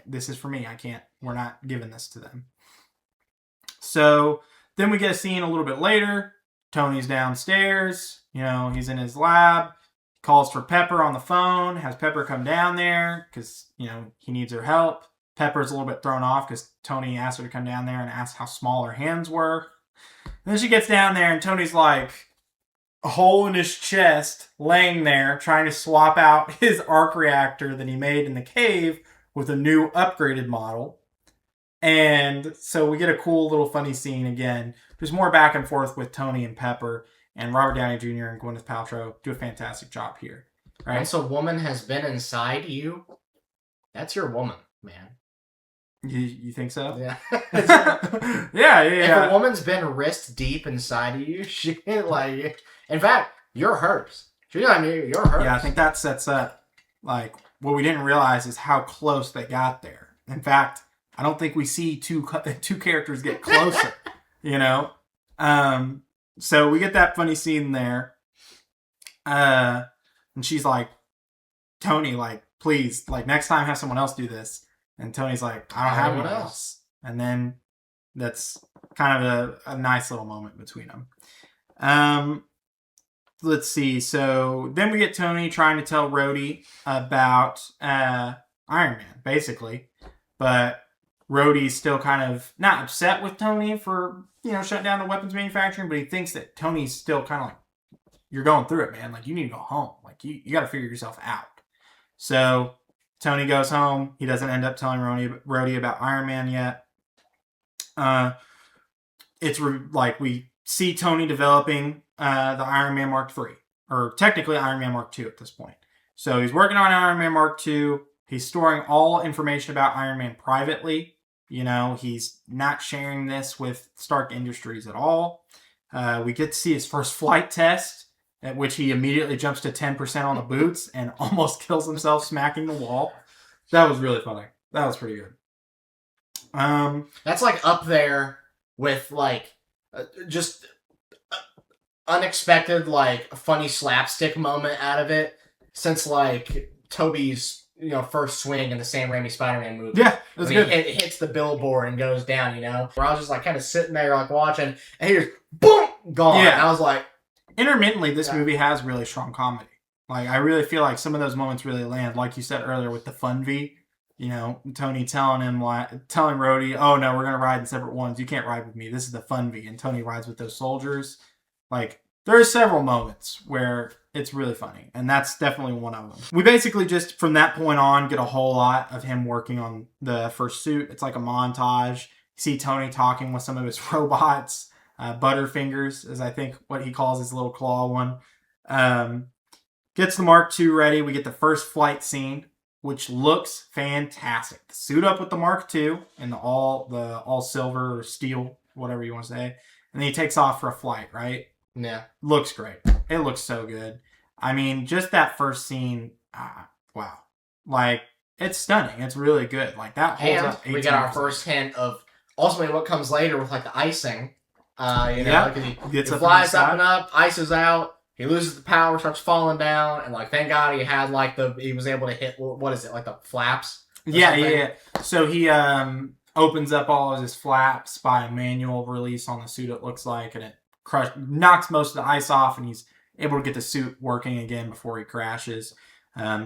this is for me. I can't, we're not giving this to them. So then we get a scene a little bit later. Tony's downstairs. You know, he's in his lab. Calls for Pepper on the phone. Has Pepper come down there because, you know, he needs her help. Pepper's a little bit thrown off because Tony asked her to come down there and asked how small her hands were. And then she gets down there and Tony's like a hole in his chest, laying there, trying to swap out his arc reactor that he made in the cave with a new upgraded model. And so we get a cool little funny scene again. There's more back and forth with Tony and Pepper, and Robert Downey Jr. and Gwyneth Paltrow do a fantastic job here. Right? Once a woman has been inside you, that's your woman, man. You think so? Yeah. Yeah. If a woman's been wrist deep inside of you, she like. In fact, you're hers. You're hers. Yeah, I think that sets up like what we didn't realize is how close they got there. In fact, I don't think we see two characters get closer. You know, so we get that funny scene there, and she's like, Tony, like, please, like, next time have someone else do this. And Tony's like, I don't have anyone else. And then that's kind of a nice little moment between them. Let's see. So then we get Tony trying to tell Rhodey about Iron Man, basically. But Rhodey's still kind of not upset with Tony for, shutting down the weapons manufacturing, but he thinks that Tony's still kind of like, you're going through it, man. Like, you need to go home. Like, you got to figure yourself out. So Tony goes home. He doesn't end up telling Rhodey about Iron Man yet. It's like we see Tony developing the Iron Man Mark III, or technically Iron Man Mark II at this point. So he's working on Iron Man Mark II. He's storing all information about Iron Man privately. He's not sharing this with Stark Industries at all. We get to see his first flight test, at which he immediately jumps to 10% on the boots and almost kills himself smacking the wall. That was really funny. That was pretty good. That's like up there with like just unexpected, like funny slapstick moment out of it since like Tobey's first swing in the Sam Raimi Spider-Man movie. Yeah, that's good. It hits the billboard and goes down. Where I was just like kind of sitting there like watching, and he just boom gone. Yeah. And I was like, intermittently, this movie has really strong comedy. Like, I really feel like some of those moments really land. Like you said earlier with the Fun V, Tony telling Rhodey, oh no, we're going to ride in separate ones. You can't ride with me. This is the Fun V. And Tony rides with those soldiers. Like, there are several moments where it's really funny. And that's definitely one of them. We basically just, from that point on, get a whole lot of him working on the first suit. It's like a montage. You see Tony talking with some of his robots. Butterfingers is, I think, what he calls his little claw one. Gets the Mark II ready. We get the first flight scene, which looks fantastic. The suit up with the Mark II and the all silver or steel, whatever you want to say. And then he takes off for a flight, right? Yeah. Looks great. It looks so good. I mean, just that first scene, wow. Like, it's stunning. It's really good. Like, that holds up. We got our first hint of ultimately what comes later with like the icing. He flies up and up, ices out, he loses the power, starts falling down, and like thank God he had like he was able to hit, what is it, like the flaps? Yeah. So he opens up all of his flaps by a manual release on the suit, it looks like, and it knocks most of the ice off, and he's able to get the suit working again before he crashes.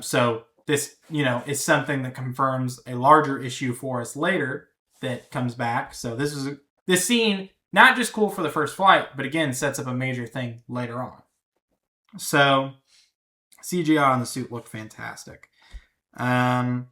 So this, is something that confirms a larger issue for us later that comes back. So this scene, not just cool for the first flight, but again, sets up a major thing later on. So, CGI on the suit looked fantastic. Let's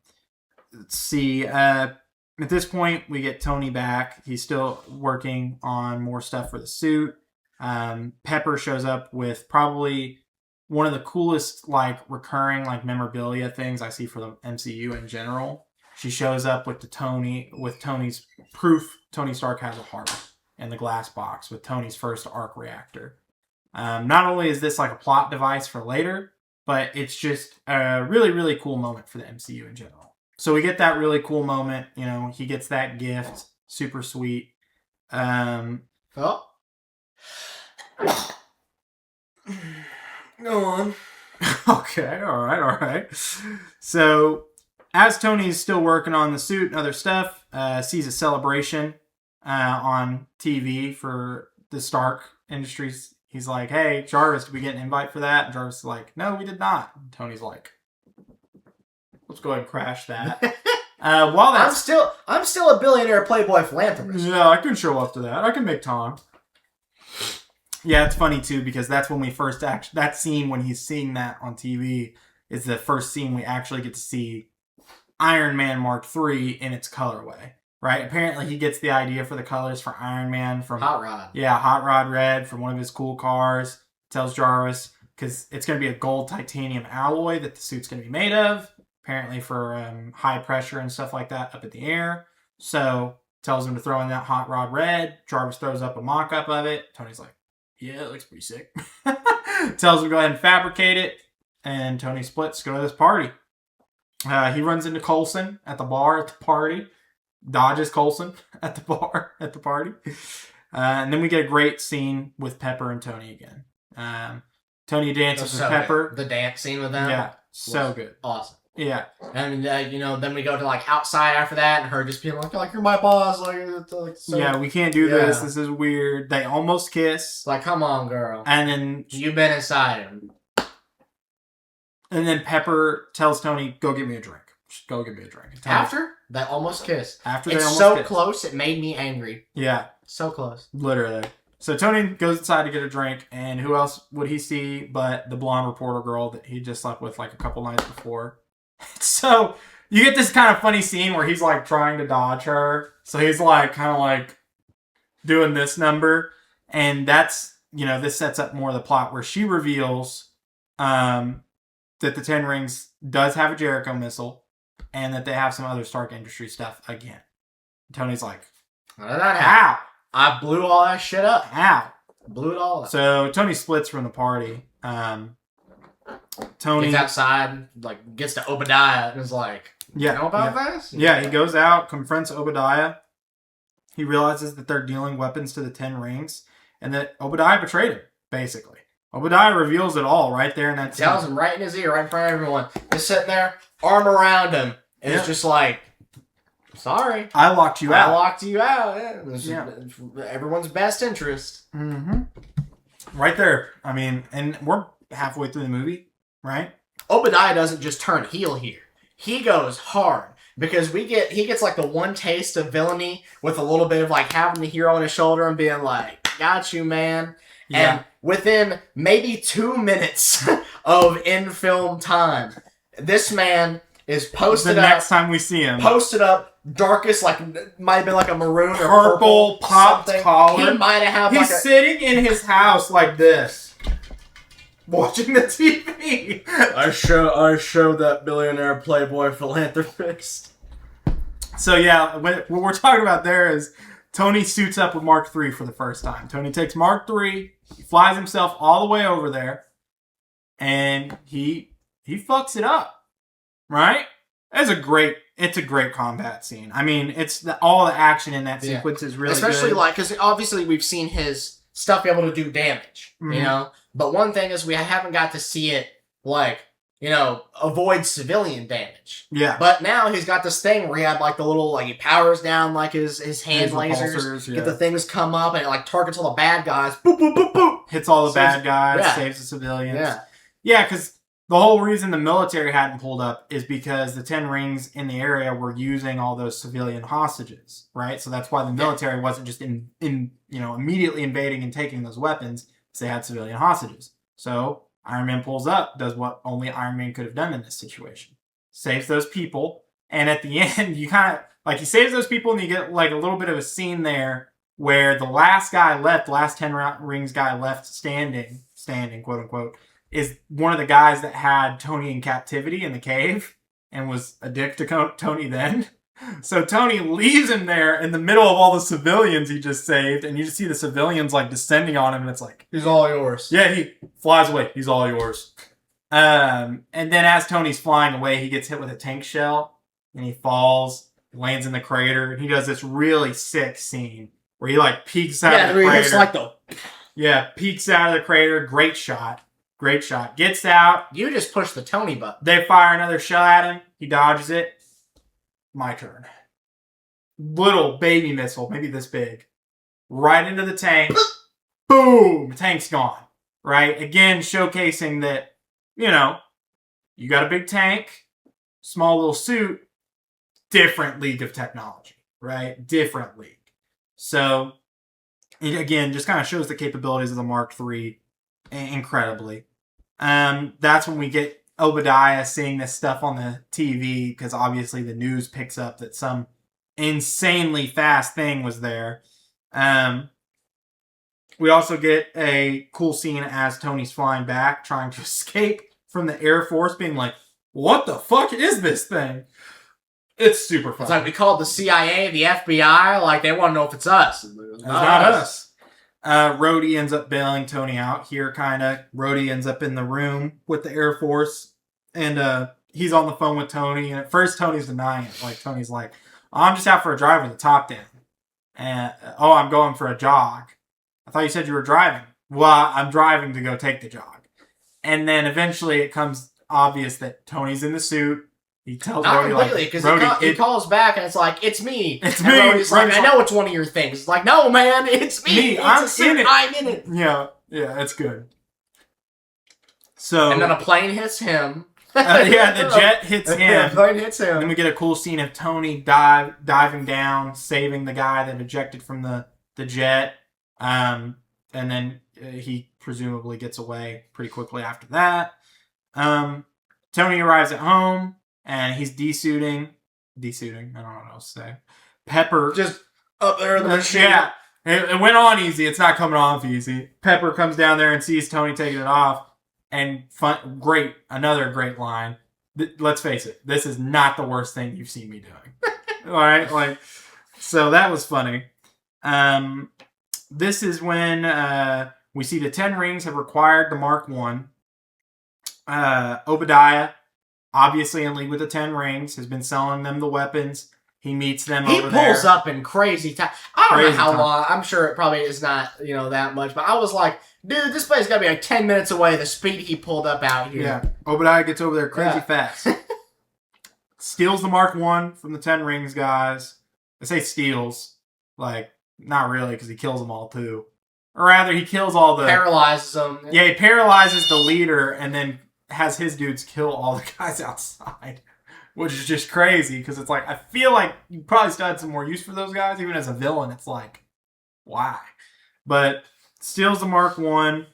see. At this point, we get Tony back. He's still working on more stuff for the suit. Pepper shows up with probably one of the coolest, like, recurring, like, memorabilia things I see for the MCU in general. She shows up with Tony's proof Tony Stark has a heart in the glass box with Tony's first arc reactor. Not only is this like a plot device for later, but it's just a really, really cool moment for the MCU in general. So we get that really cool moment. He gets that gift. Super sweet. Go on. Okay, all right. So as Tony's still working on the suit and other stuff, sees a celebration on TV for the Stark Industries. He's like, hey, Jarvis, did we get an invite for that? And Jarvis is like, no, we did not. And Tony's like, let's go ahead and crash that. I'm still a billionaire playboy philanthropist. Yeah, I can show up to that. I can make time. Yeah, it's funny too, because that's when we first that scene when he's seeing that on TV is the first scene we actually get to see Iron Man Mark III in its colorway. Right? Apparently he gets the idea for the colors for Iron Man from Hot Rod. Yeah, Hot Rod Red from one of his cool cars. Tells Jarvis, because it's going to be a gold titanium alloy that the suit's going to be made of. Apparently for high pressure and stuff like that up in the air. So tells him to throw in that Hot Rod Red. Jarvis throws up a mock-up of it. Tony's like, yeah, it looks pretty sick. Tells him to go ahead and fabricate it. And Tony splits, go to this party. He runs into Coulson at the bar at the party. Dodges Coulson at the bar at the party. And then we get a great scene with Pepper and Tony again. Tony dances with Pepper. Good. The dance scene with them. Yeah, so good. Awesome. Yeah. And, then we go to, like, outside after that, and her just being like you're my boss. So, yeah, we can't do this. This is weird. They almost kiss. Like, come on, girl. And then... You've been inside him. And then Pepper tells Tony, go get me a drink. Just go get me a drink. After they almost kiss. After they almost kiss. It's so kiss. close, it made me angry. Yeah. So close. Literally. So Tony goes inside to get a drink, and who else would he see but the blonde reporter girl that he just slept with like a couple nights before. So you get this kind of funny scene where he's like trying to dodge her. So he's like kind of like doing this number. And that's, this sets up more of the plot where she reveals that the Ten Rings does have a Jericho missile and that they have some other Stark Industries stuff again. Tony's like, how did that happen? I blew all that shit up. How? Blew it all up. So Tony splits from the party. Tony gets outside, like gets to Obadiah, and is like, "You know about this?" Yeah, he goes out, confronts Obadiah. He realizes that they're dealing weapons to the Ten Rings, and that Obadiah betrayed him. Basically, Obadiah reveals it all right there in that scene. Tells him right in his ear, right in front of everyone. Just sitting there, arm around him, and it's just like, "Sorry, I locked you out. I locked you out. Yeah. Everyone's best interest." Mm-hmm. Right there. I mean, and we're halfway through the movie, right? Obadiah doesn't just turn heel here. He goes hard because he gets like the one taste of villainy with a little bit of like having the hero on his shoulder and being like, "Got you, man." Yeah. And within maybe 2 minutes of in-film time, this man is posted the up. Next time we see him. Posted up, darkest, like, might have been like a maroon or purple popped collar. He might have He's sitting in his house like this, watching the TV. I show that billionaire playboy philanthropist. So yeah, what we're talking about there is Tony suits up with Mark III for the first time. Tony takes Mark III, he flies himself all the way over there, and he fucks it up, right? It's a great combat scene. I mean, all the action in that sequence is really especially good. Like, because obviously we've seen his stuff be able to do damage, But one thing is we haven't got to see it, like, avoid civilian damage. Yeah. But now he's got this thing where he had, like, the little, like, he powers down, like, his hand lasers. Get the things come up, and it, like, targets all the bad guys. Boop, boop, boop, boop. Hits all the bad guys, saves the civilians. Yeah. Yeah, because the whole reason the military hadn't pulled up is because the Ten Rings in the area were using all those civilian hostages, right? So that's why the military wasn't just immediately invading and taking those weapons, because they had civilian hostages. So Iron Man pulls up, does what only Iron Man could have done in this situation. Saves those people, and at the end, you kind of, like, he saves those people, and you get, like, a little bit of a scene there where the last Ten Rings guy left standing, quote unquote, is one of the guys that had Tony in captivity in the cave and was a dick to Tony then. So Tony leaves him there in the middle of all the civilians he just saved, and you just see the civilians like descending on him, and it's like, he's all yours. Yeah, he flies away. He's all yours. And then as Tony's flying away, he gets hit with a tank shell, and he falls, lands in the crater, and he does this really sick scene where he like peeks out of the crater. It's like the... Yeah, peeks out of the crater. Great shot. Gets out. You just push the Tony button. They fire another shell at him. He dodges it. My turn. Little baby missile, maybe this big. Right into the tank. Boom! Tank's gone. Right? Again, showcasing that, you got a big tank, small little suit, different league of technology. Right? Different league. So, it again just kind of shows the capabilities of the Mark III incredibly. That's when we get Obadiah seeing this stuff on the TV, because obviously the news picks up that some insanely fast thing was there. We also get a cool scene as Tony's flying back, trying to escape from the Air Force, being like, what the fuck is this thing? It's super fun. It's like we called the CIA, the FBI, like they want to know if it's us. It's not us. Rhodey ends up bailing Tony out here, kind of. Rhodey ends up in the room with the Air Force, and he's on the phone with Tony. And at first, Tony's denying it. Like Tony's like, "I'm just out for a drive with the top down," and I'm going for a jog. I thought you said you were driving. Well, I'm driving to go take the jog. And then eventually, it comes obvious that Tony's in the suit. He tells Not Rhodey, completely, like, because Rhodey, he calls back and it's like, it's me. It's and me. Rhodey's like, I know it's one of your things. It's like, no, man, it's me. It's I'm a suit. in it. I'm in it. Yeah, it's good. So and then a plane hits him. yeah, the jet hits him. The plane hits him. Then we get a cool scene of Tony diving down, saving the guy that ejected from the jet. And then he presumably gets away pretty quickly after that. Tony arrives at home. And he's desuiting. I don't know what else to say. Pepper. Just up there in the machine. Yeah. It went on easy. It's not coming off easy. Pepper comes down there and sees Tony taking it off. And great. Another great line. Let's face it. This is not the worst thing you've seen me doing. All right? Like, so that was funny. This is when we see the 10 rings have acquired the Mark 1. Obadiah, obviously in league with the 10 rings, has been selling them the weapons. He meets them over there. He pulls up in crazy time. I don't know how time. long. I'm sure it probably is not, that much. But I was like, dude, this place got to be like 10 minutes away, the speed he pulled up out here. Yeah. Obadiah gets over there crazy fast. Steals the Mark 1 from the 10 rings guys. I say steals. Like, not really, because he kills them all too. Or rather, he kills all the... Paralyzes them. Yeah, he paralyzes the leader and then has his dudes kill all the guys outside, which is just crazy because it's like, I feel like you probably still had some more use for those guys. Even as a villain, it's like, why? But steals the Mark 1.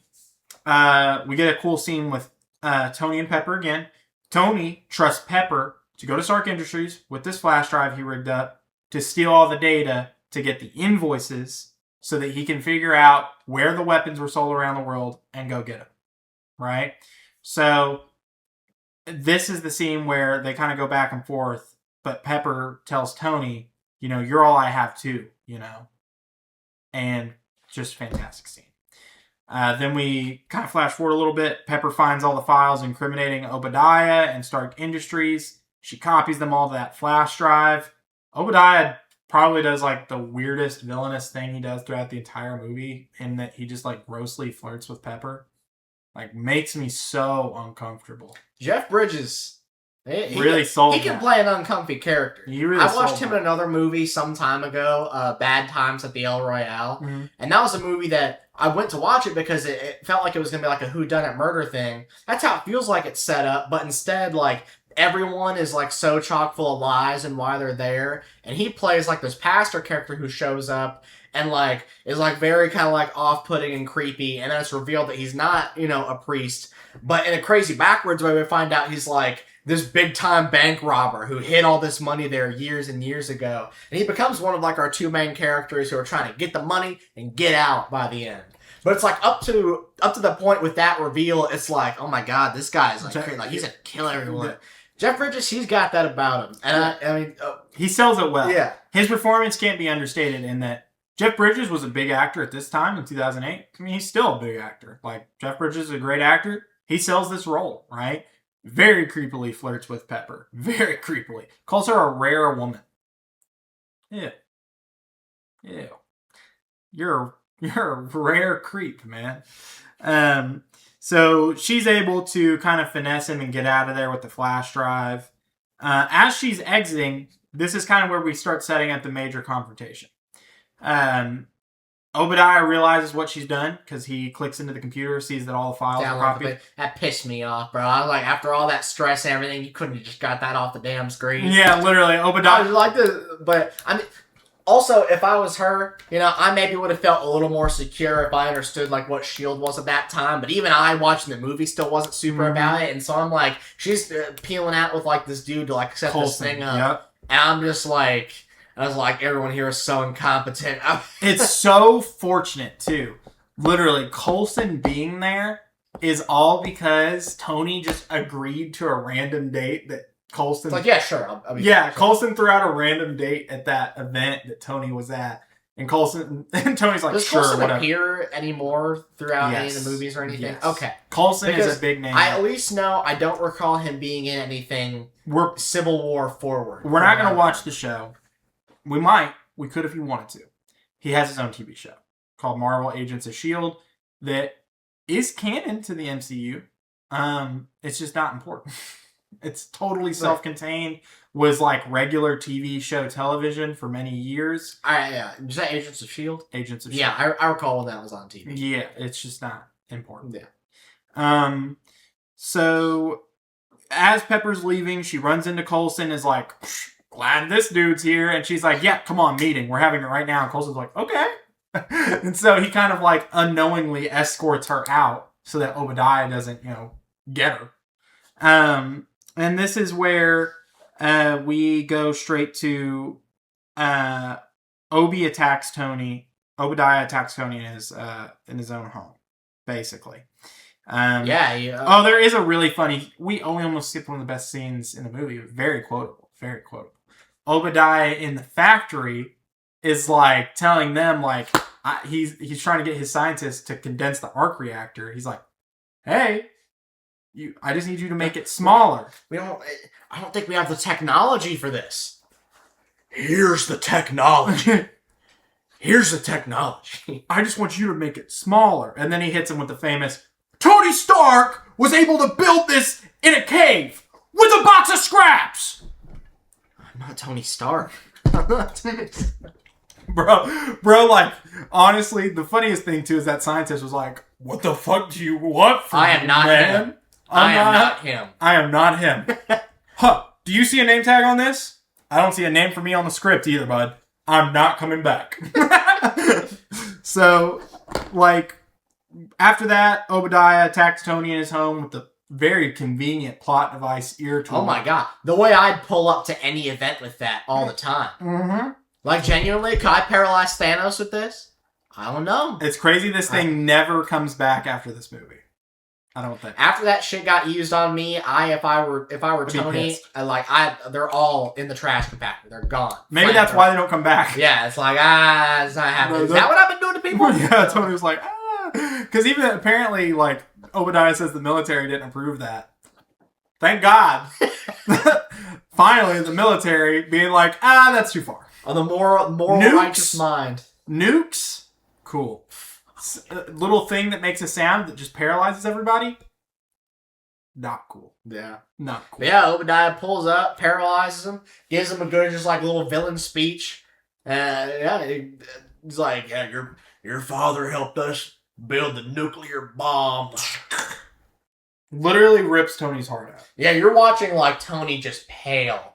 We get a cool scene with Tony and Pepper again. Tony trusts Pepper to go to Stark Industries with this flash drive he rigged up to steal all the data to get the invoices so that he can figure out where the weapons were sold around the world and go get them. Right? So this is the scene where they kind of go back and forth, but Pepper tells Tony, you're all I have too, and just fantastic scene. Then we kind of flash forward a little bit. Pepper finds all the files incriminating Obadiah and Stark Industries. She copies them all to that flash drive. Obadiah probably does like the weirdest villainous thing he does throughout the entire movie, in that he just like grossly flirts with Pepper. Like, makes me so uncomfortable. Jeff Bridges. He really sold He can play an uncomfy character. I watched him in another movie some time ago, Bad Times at the El Royale. Mm-hmm. And that was a movie that I went to watch it because it felt like it was going to be like a whodunit murder thing. That's how it feels like it's set up. But instead, like, everyone is like so chock full of lies and why they're there. And he plays like this pastor character who shows up and like is like very kind of like off-putting and creepy, and then it's revealed that he's not, a priest, but in a crazy backwards way we find out he's like this big-time bank robber who hid all this money there years and years ago, and he becomes one of like our two main characters who are trying to get the money and get out by the end. But it's like up to the point with that reveal, it's like, oh my god, this guy's like he's gonna kill everyone. Jeff Bridges, he's got that about him, and I mean, he sells it well. Yeah, his performance can't be understated in that. Jeff Bridges was a big actor at this time in 2008. I mean, he's still a big actor. Like, Jeff Bridges is a great actor. He sells this role, right? Very creepily flirts with Pepper. Very creepily. Calls her a rare woman. Ew. You're a rare creep, man. So she's able to kind of finesse him and get out of there with the flash drive. As she's exiting, this is kind of where we start setting up the major confrontation. Obadiah realizes what she's done because he clicks into the computer, sees that all the files are copied. That pissed me off, bro. I was like, after all that stress and everything, you couldn't have just got that off the damn screen. Yeah, literally, Obadiah. I was like this, but I mean, also, if I was her, I maybe would have felt a little more secure if I understood like what S.H.I.E.L.D. was at that time. But even I, watching the movie, still wasn't super about it, and so I'm like, she's peeling out with like this dude to like set this thing up, and I'm just like. I was like, everyone here is so incompetent. It's so fortunate, too. Literally, Coulson being there is all because Tony just agreed to a random date that Coulson. It's like, yeah, sure. I'll be Yeah, sure. Coulson threw out a random date at that event that Tony was at. And Tony's like, does sure, Coulson whatever. appear anymore throughout any of Yes. the movies or anything? Yes. Okay. Coulson Because is a big name. I at least know I don't recall him being in anything Civil War forward. We're not going to watch the show. We might. We could if you wanted to. He has his own TV show called Marvel Agents of S.H.I.E.L.D. that is canon to the MCU. It's just not important. It's totally self-contained. Was like regular TV show television for many years. Yeah. Is that Agents of S.H.I.E.L.D.? Agents of S.H.I.E.L.D. Yeah, I recall when that was on TV. Yeah, it's just not important. Yeah. So as Pepper's leaving, she runs into Coulson, is like, glad this dude's here. And she's like, yeah, come on, meeting. We're having it right now. And Coulson's like, okay. And so he kind of like unknowingly escorts her out so that Obadiah doesn't, get her. And this is where we go straight to Obadiah attacks Tony in his own home, basically. There is a really funny. We almost skipped one of the best scenes in the movie. Very quotable. Very quotable. Obadiah in the factory is like telling them like he's trying to get his scientists to condense the arc reactor. He's like, hey, I just need you to make it smaller. I don't think we have the technology for this. Here's the technology. Here's the technology. I just want you to make it smaller. And then he hits him with the famous, Tony Stark was able to build this in a cave with a box of scraps. I'm not Tony Stark. Bro, like, honestly, the funniest thing, too, is that scientist was like, what the fuck do you want from me, I am not man? him. I am not him. I am not him. Huh. Do you see a name tag on this? I don't see a name for me on the script either, bud. I'm not coming back. So, like, after that, Obadiah attacks Tony in his home with the very convenient plot device ear tool. Oh my god. The way I'd pull up to any event with that all the time. Mm-hmm. Like, genuinely, could I paralyze Thanos with this? I don't know. It's crazy this thing never comes back after this movie. I don't think. After that shit got used on me, if I were Tony, they're all in the trash compactor. They're gone. Maybe that's why they don't come back. Yeah, it's like, it's not happening. Is that what I've been doing to people? Yeah, Tony was like, because even apparently, like, Obadiah says the military didn't approve that. Thank God. Finally, the military being like, that's too far. On the moral righteous mind. Nukes? Cool. A little thing that makes a sound that just paralyzes everybody? Not cool. Yeah. Not cool. But yeah, Obadiah pulls up, paralyzes him, gives him a good, just like, little villain speech. He's like, yeah, your father helped us build the nuclear bomb. Literally rips Tony's heart out. Yeah, you're watching, like, Tony just pale.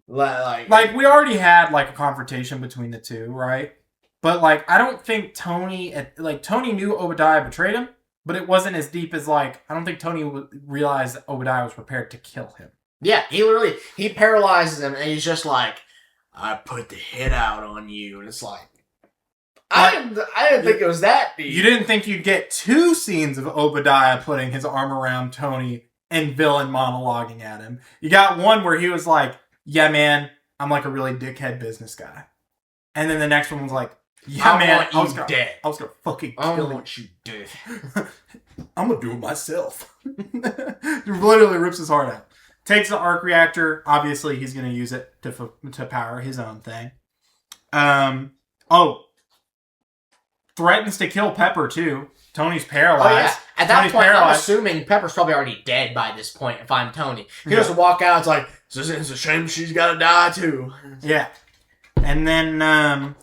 Like, we already had, like, a confrontation between the two, right? But, like, I don't think Tony knew Obadiah betrayed him, but it wasn't as deep as, like, I don't think Tony realized that Obadiah was prepared to kill him. Yeah, he paralyzes him, and he's just like, I put the hit out on you. And it's like, I didn't think it was that deep. You didn't think you'd get 2 scenes of Obadiah putting his arm around Tony and villain monologuing at him. You got one where he was like, yeah, man, I'm like a really dickhead business guy. And then the next one was like, yeah, man, I was gonna fucking kill you. I want you dead. I'm gonna do it myself. Literally rips his heart out. Takes the arc reactor. Obviously, he's gonna use it to power his own thing. Threatens to kill Pepper too. Tony's paralyzed. Oh yeah. At that point, I'm assuming Pepper's probably already dead by this point. If I'm Tony, he doesn't walk out. It's like, it's a shame she's gotta die too. Yeah. And then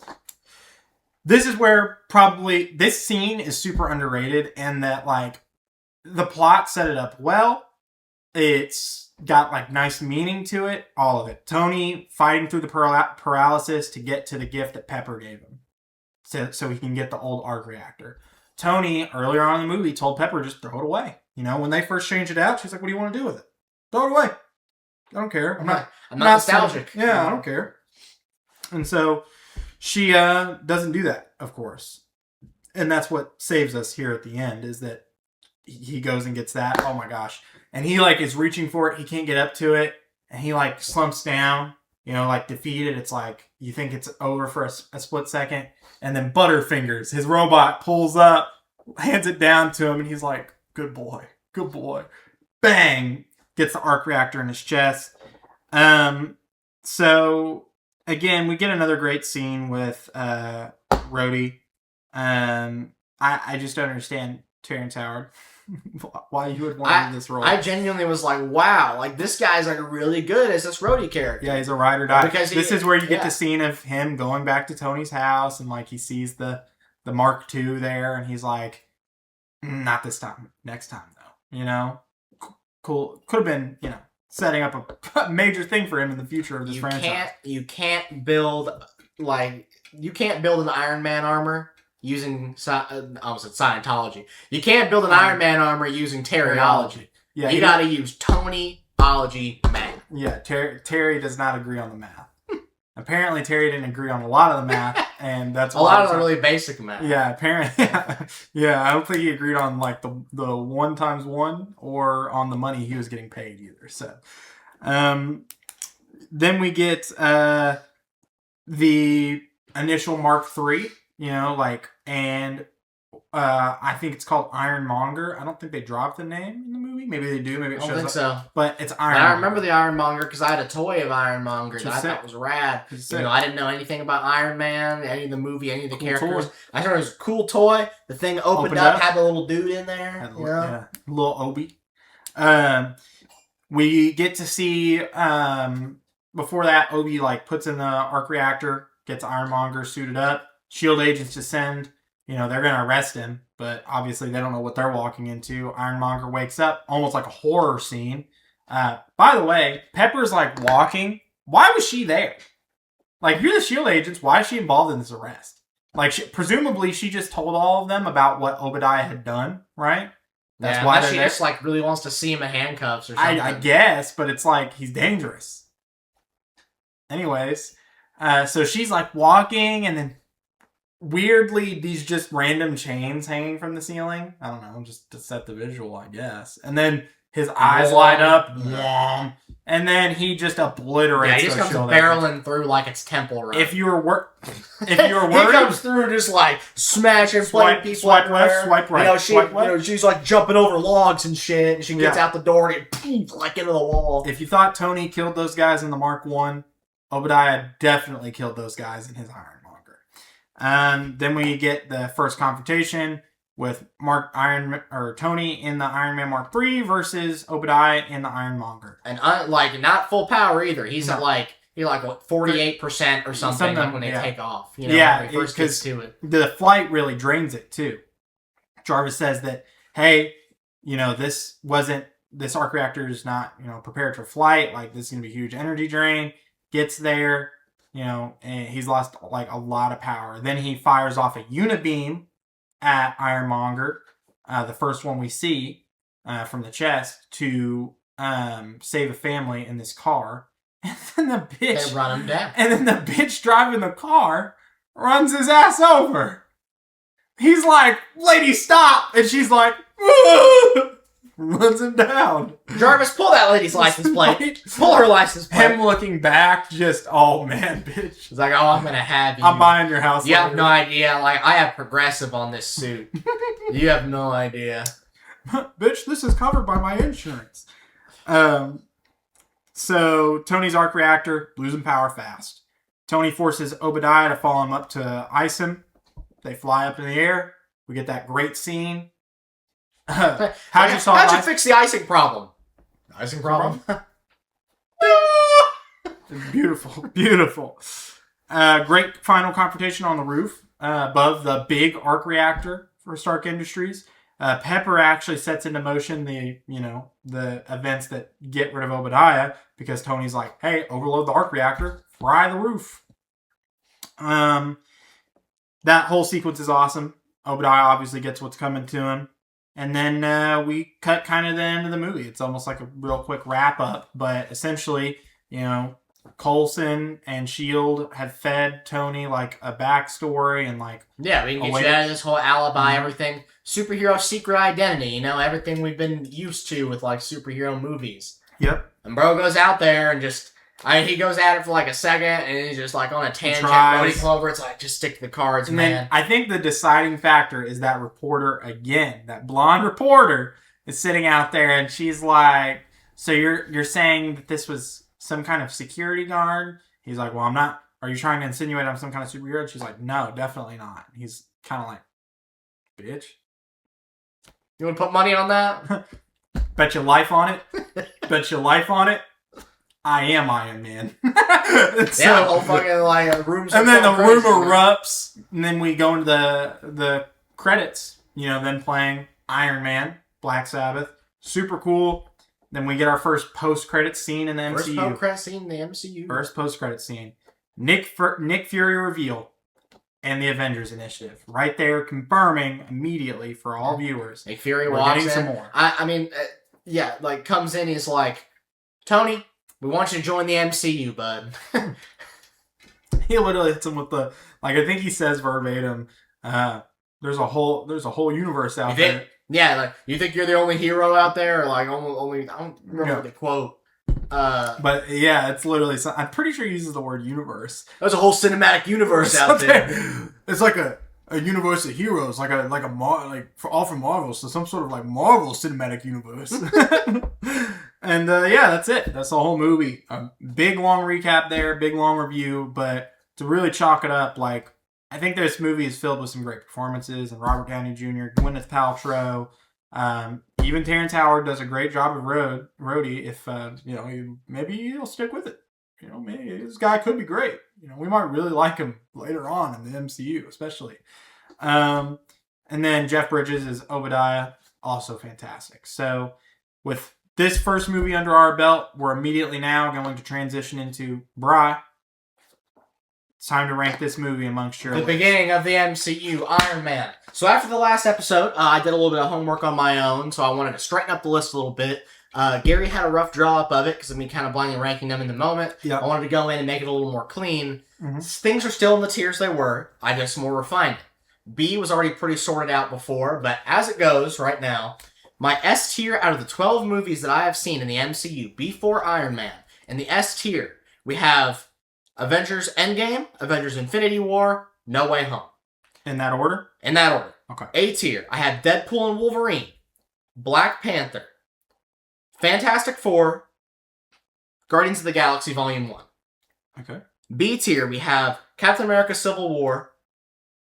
this is where probably this scene is super underrated, and that like the plot set it up well. It's got like nice meaning to it, all of it. Tony fighting through the paralysis to get to the gift that Pepper gave him, so he can get the old arc reactor. Tony earlier on in the movie told Pepper just throw it away. You know, when they first changed it out, she's like, "What do you want to do with it? Throw it away. I don't care. I'm not nostalgic. Yeah, I don't care." And so she doesn't do that, of course. And that's what saves us here at the end, is that he goes and gets that. Oh my gosh. And he like is reaching for it. He can't get up to it. and he like slumps down, like defeated. It's like you think it's over for a split second, and then Butterfingers, his robot, pulls up, hands it down to him, and he's like, good boy, bang, gets the arc reactor in his chest. So again, we get another great scene with Rhodey. I just don't understand Terrence Howard. Why you would want to do this role. I genuinely was like, wow, like this guy's like really good as this Rhodey character. Yeah, he's a ride or die. Because this is where you get the scene of him going back to Tony's house and like he sees the Mark II there and he's like, not this time, next time though. Cool. Could have been, setting up a major thing for him in the future of this franchise. You can't build an Iron Man armor using Scientology. You can't build an Iron Man armor using Terryology. Yeah, you gotta use Tonyology math. Yeah, Terry does not agree on the math. Apparently, Terry didn't agree on a lot of the math, and that's a lot of the really basic math. Yeah, apparently. Yeah, I don't think he agreed on like the 1 times 1 or on the money he was getting paid either. So, then we get the initial Mark III. And I think it's called Ironmonger. I don't think they dropped the name in the movie. Maybe they do. Maybe it shows up. I don't think so. But it's Ironmonger. I remember the Ironmonger because I had a toy of Ironmonger that I thought was rad. I didn't know anything about Iron Man, any of the movie, any of the characters. Toy. I thought it was a cool toy. The thing opened up, had the little dude in there. Yeah, little Obi. We get to see, before that, Obi puts in the arc reactor, gets Ironmonger suited up. SHIELD agents descend. They're going to arrest him, but obviously they don't know what they're walking into. Ironmonger wakes up, almost like a horror scene. By the way, Pepper's walking. Why was she there? You're the SHIELD agents. Why is she involved in this arrest? Presumably she just told all of them about what Obadiah had done, right? That's why she just really wants to see him in handcuffs or something. I guess, but it's he's dangerous. Anyways, so she's walking, and then weirdly, these just random chains hanging from the ceiling. I don't know, just to set the visual, I guess. And then his eyes light up. And then he just obliterates. Yeah, he just comes barreling through like it's Temple Run. If you were worried, he comes through just smashing people. Swipe left, swipe right. She's jumping over logs and shit. And she gets out the door and into the wall. If you thought Tony killed those guys in the Mark I, Obadiah definitely killed those guys in his Ironmonger. Then we get the first confrontation with Tony in the Iron Man Mark III versus Obadiah in the Ironmonger. And not full power either. He's at 48% or something when they take off. When he first gets to it. The flight really drains it too. Jarvis says that, hey, this arc reactor is not prepared for flight. This is gonna be a huge energy drain. Gets there. And he's lost a lot of power. Then he fires off a unibeam at Ironmonger, the first one we see from the chest, to save a family in this car. And then the bitch... They run him down. And then the bitch driving the car runs his ass over. He's like, lady, stop! And she's like, runs him down. Jarvis, pull that lady's license plate. Pull her license plate. Him looking back, just, oh man, bitch. He's like, oh, I'm gonna have you. I'm buying your house. You have no idea. I have Progressive on this suit. You have no idea. Bitch, this is covered by my insurance. So Tony's arc reactor, losing power fast. Tony forces Obadiah to follow him up to ice him. They fly up in the air. We get that great scene. How'd you fix the icing problem? Icing problem? Beautiful. Great final confrontation on the roof above the big arc reactor for Stark Industries. Pepper actually sets into motion the events that get rid of Obadiah because Tony's like, hey, overload the arc reactor, fry the roof. That whole sequence is awesome. Obadiah obviously gets what's coming to him. And then we cut kind of the end of the movie. It's almost like a real quick wrap up. But essentially, Coulson and S.H.I.E.L.D. had fed Tony a backstory and yeah, we can get you out of this whole alibi, everything. Superhero secret identity, everything we've been used to with superhero movies. Yep. And bro goes out there and just, he goes at it for like a second, and he's just like on a tangent. Rhodey Clover, it's like, just stick to the cards, and man. Then I think the deciding factor is that reporter again. That blonde reporter is sitting out there, and she's like, "So you're saying that this was some kind of security guard?" He's like, "Well, I'm not. Are you trying to insinuate I'm some kind of superhero?" She's like, "No, definitely not." He's kind of like, "Bitch, you want to put money on that? Bet your life on it. Bet your life on it. I am Iron Man." So, yeah, whole fucking like rooms. And then the room erupts, and then we go into the credits. You know, then playing Iron Man, Black Sabbath, super cool. Then we get our first post-credit scene in the MCU. First post-credit scene in the MCU. First post-credit scene. Nick Fury reveal and the Avengers Initiative. Right there, confirming immediately for all viewers. Nick Fury walks in. Some more. I mean, yeah, like comes in, he's like, "Tony, we want you to join the MCU, bud." He literally hits him with the, like, I think he says verbatim, there's a whole universe out there. Yeah, like, you think you're the only hero out there? Or like, only I don't remember the quote. But yeah, it's literally, I'm pretty sure he uses the word universe. There's a whole cinematic universe out there. It's like a universe of heroes, like all from Marvel, so some sort of like Marvel cinematic universe. And yeah, that's it. That's the whole movie. Big long recap there, big long review, but to really chalk it up, like, I think this movie is filled with some great performances, and Robert Downey Jr., Gwyneth Paltrow, even Terrence Howard does a great job of Rhodey. If maybe he'll stick with it. You know, maybe this guy could be great. You know, we might really like him later on in the MCU, especially. And then Jeff Bridges is Obadiah, also fantastic. So with this first movie under our belt, we're immediately now going to transition into Bry. It's time to rank this movie amongst your list. Beginning of the MCU, Iron Man. So after the last episode, I did a little bit of homework on my own, so I wanted to straighten up the list a little bit. Gary had a rough draw up of it, because I'm kind of blindly ranking them in the moment. Yep. I wanted to go in and make it a little more clean. Mm-hmm. Things are still in the tiers they were. I just more refined it. B was already pretty sorted out before, but as it goes right now, my S tier out of the 12 movies that I have seen in the MCU before Iron Man, in the S tier, we have Avengers Endgame, Avengers Infinity War, No Way Home. In that order? In that order. Okay. A tier, I had Deadpool and Wolverine, Black Panther, Fantastic Four, Guardians of the Galaxy Volume 1. Okay. B tier, we have Captain America Civil War,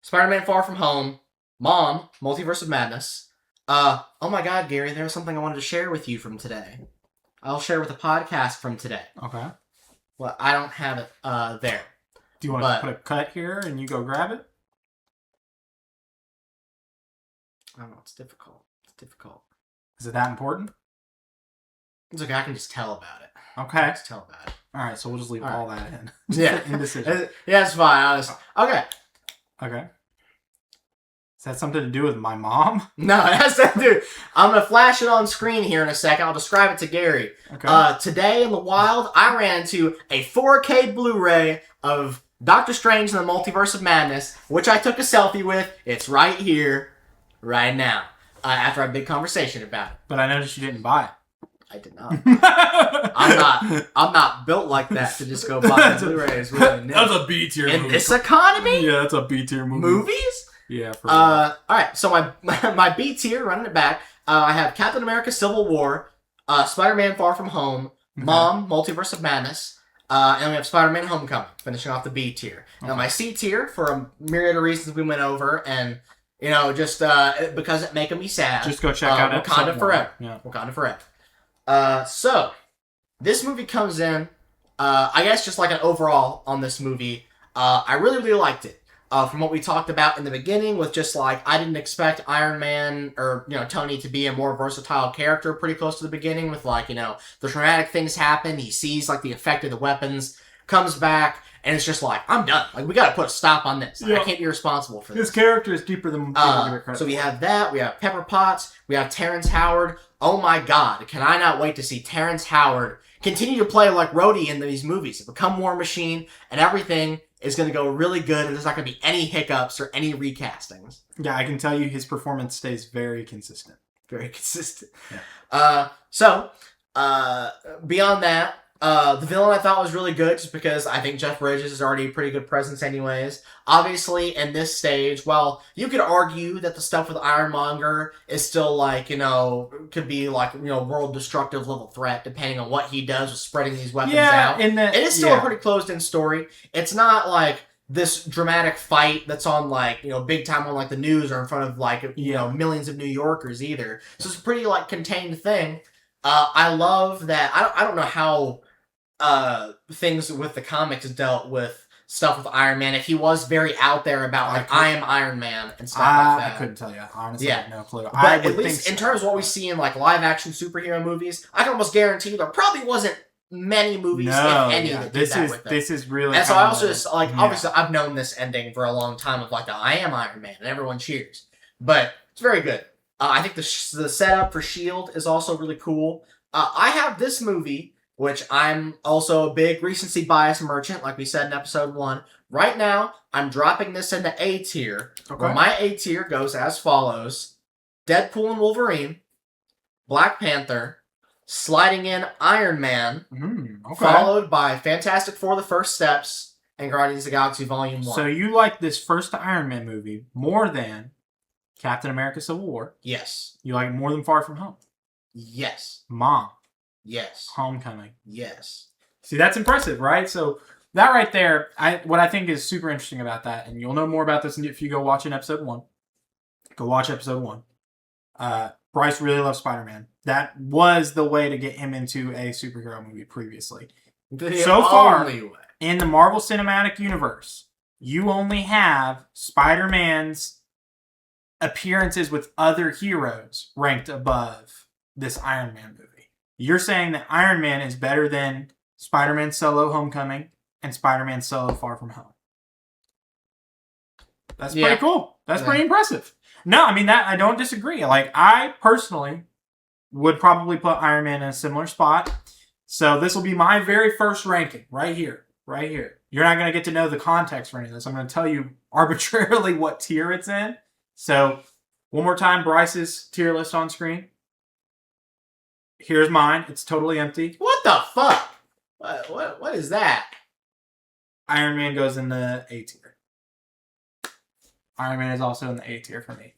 Spider-Man Far From Home, Mom, Multiverse of Madness. Oh my god, Gary, there was something I wanted to share with you from today. I'll share with the podcast from today. Okay. Well, I don't have it there. Do you want to put a cut here and you go grab it? I don't know, it's difficult. Is it that important? It's okay, I can just tell about it. Okay. Just tell about it. Alright, so we'll just leave all that in. Yeah. Indecision. Yeah, it's fine, honest. Okay. Is that something to do with my mom? No, it has to do. I'm going to flash it on screen here in a second. I'll describe it to Gary. Okay. Today in the wild, I ran into a 4K Blu-ray of Doctor Strange and the Multiverse of Madness, which I took a selfie with. It's right here, right now, after our big conversation about it. But I noticed you didn't buy it. I did not. I'm not built like that to just go buy Blu-rays. That's a B tier movie. In this economy? Yeah, that's a B tier movie. Movies? Yeah, for real. Alright, so my B tier, running it back, I have Captain America Civil War, Spider-Man Far From Home, Mom, Multiverse of Madness, and we have Spider-Man Homecoming, finishing off the B tier. Okay. Now my C tier, for a myriad of reasons we went over, and, you know, just because it making me sad. Just go check out Wakanda Forever. Yeah. Wakanda Forever. So, this movie comes in, I guess just like an overall on this movie, I really, really liked it. From what we talked about in the beginning with just like, I didn't expect Iron Man or, you know, Tony to be a more versatile character pretty close to the beginning with like, you know, the traumatic things happen. He sees like the effect of the weapons, comes back, and it's just like, I'm done. Like, we got to put a stop on this. Yeah. I can't be responsible for this. His character is deeper than people give it credit. So we have that. We have Pepper Potts. We have Terrence Howard. Oh my god. Can I not wait to see Terrence Howard continue to play like Rhodey in these movies. Become War Machine, and everything is going to go really good, and there's not going to be any hiccups or any recastings. Yeah, I can tell you his performance stays very consistent. Very consistent. Yeah. So, Beyond that, the villain I thought was really good just because I think Jeff Bridges is already a pretty good presence anyways. Obviously, in this stage, well, you could argue that the stuff with Ironmonger is still like, could be like, world destructive level threat depending on what he does with spreading these weapons out. It is still a pretty closed-in story. It's not like this dramatic fight that's on like, big time on like the news or in front of like, millions of New Yorkers either. So it's a pretty like contained thing. I love that. I don't know how things with the comics dealt with stuff with Iron Man. If he was very out there about like I am Iron Man and stuff like that. I couldn't tell you. Honestly, I have no clue. But at least in terms of what we see in like live action superhero movies, I can almost guarantee there probably wasn't many movies, if any, that did that with them. This is really. And so I also just like obviously I've known this ending for a long time of like the I am Iron Man and everyone cheers, but it's very good. I think the setup for S.H.I.E.L.D. is also really cool. I have this movie, which I'm also a big recency bias merchant, like we said in episode 1. Right now, I'm dropping this into A tier, where my A tier goes as follows. Deadpool and Wolverine, Black Panther, sliding in Iron Man, followed by Fantastic Four: The First Steps, and Guardians of the Galaxy Volume 1. So you like this first Iron Man movie more than Captain America Civil War? Yes. You like it more than Far From Home? Yes. Mom? Yes. Homecoming? Yes. See, that's impressive, right? So that right there, what I think is super interesting about that, and you'll know more about this if you go watch in episode 1. Go watch episode 1. Bryce really loves Spider-Man. That was the way to get him into a superhero movie previously. So far, in the Marvel Cinematic Universe, you only have Spider-Man's appearances with other heroes ranked above this Iron Man movie. You're saying that Iron Man is better than Spider-Man Solo Homecoming and Spider-Man Solo Far From Home. That's pretty cool. That's pretty impressive. No, I mean, that I don't disagree. Like, I personally would probably put Iron Man in a similar spot. So this will be my very first ranking right here. Right here. You're not going to get to know the context for any of this. I'm going to tell you arbitrarily what tier it's in. So, one more time, Bryce's tier list on screen. Here's mine. It's totally empty. What the fuck? What is that? Iron Man goes in the A tier. Iron Man is also in the A tier for me.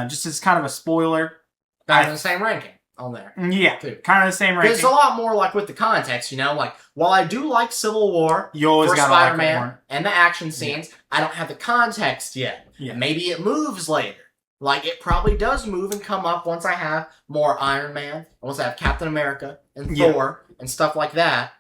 Just as kind of a spoiler. That's the same ranking on there. Yeah, kind of the same ranking. There's a lot more like with the context, Like, while I do like Civil War you always for gotta Spider-Man like and the action scenes, I don't have the context yet. Yeah. Maybe it moves later. Like, it probably does move and come up once I have more Iron Man, once I have Captain America and Thor and stuff like that.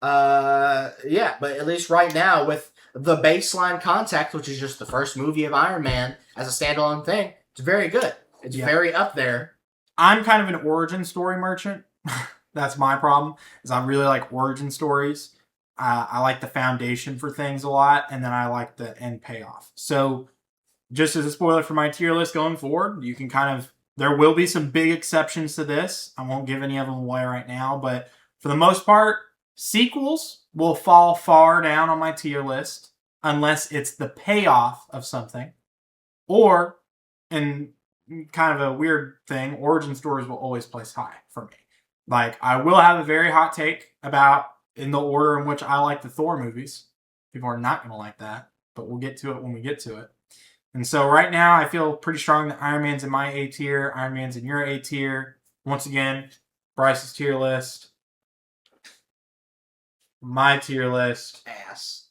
But at least right now, with the baseline context, which is just the first movie of Iron Man as a standalone thing, it's very good. It's very up there. I'm kind of an origin story merchant. That's my problem, is I really like origin stories. I like the foundation for things a lot, and then I like the end payoff. So, just as a spoiler for my tier list going forward, you can there will be some big exceptions to this. I won't give any of them away right now, but for the most part, sequels will fall far down on my tier list unless it's the payoff of something. Or, in kind of a weird thing, origin stories will always place high for me. Like, I will have a very hot take about in the order in which I like the Thor movies. People are not going to like that, but we'll get to it when we get to it. And so right now, I feel pretty strong that Iron Man's in my A tier, Iron Man's in your A tier. Once again, Bryce's tier list. My tier list. Ass.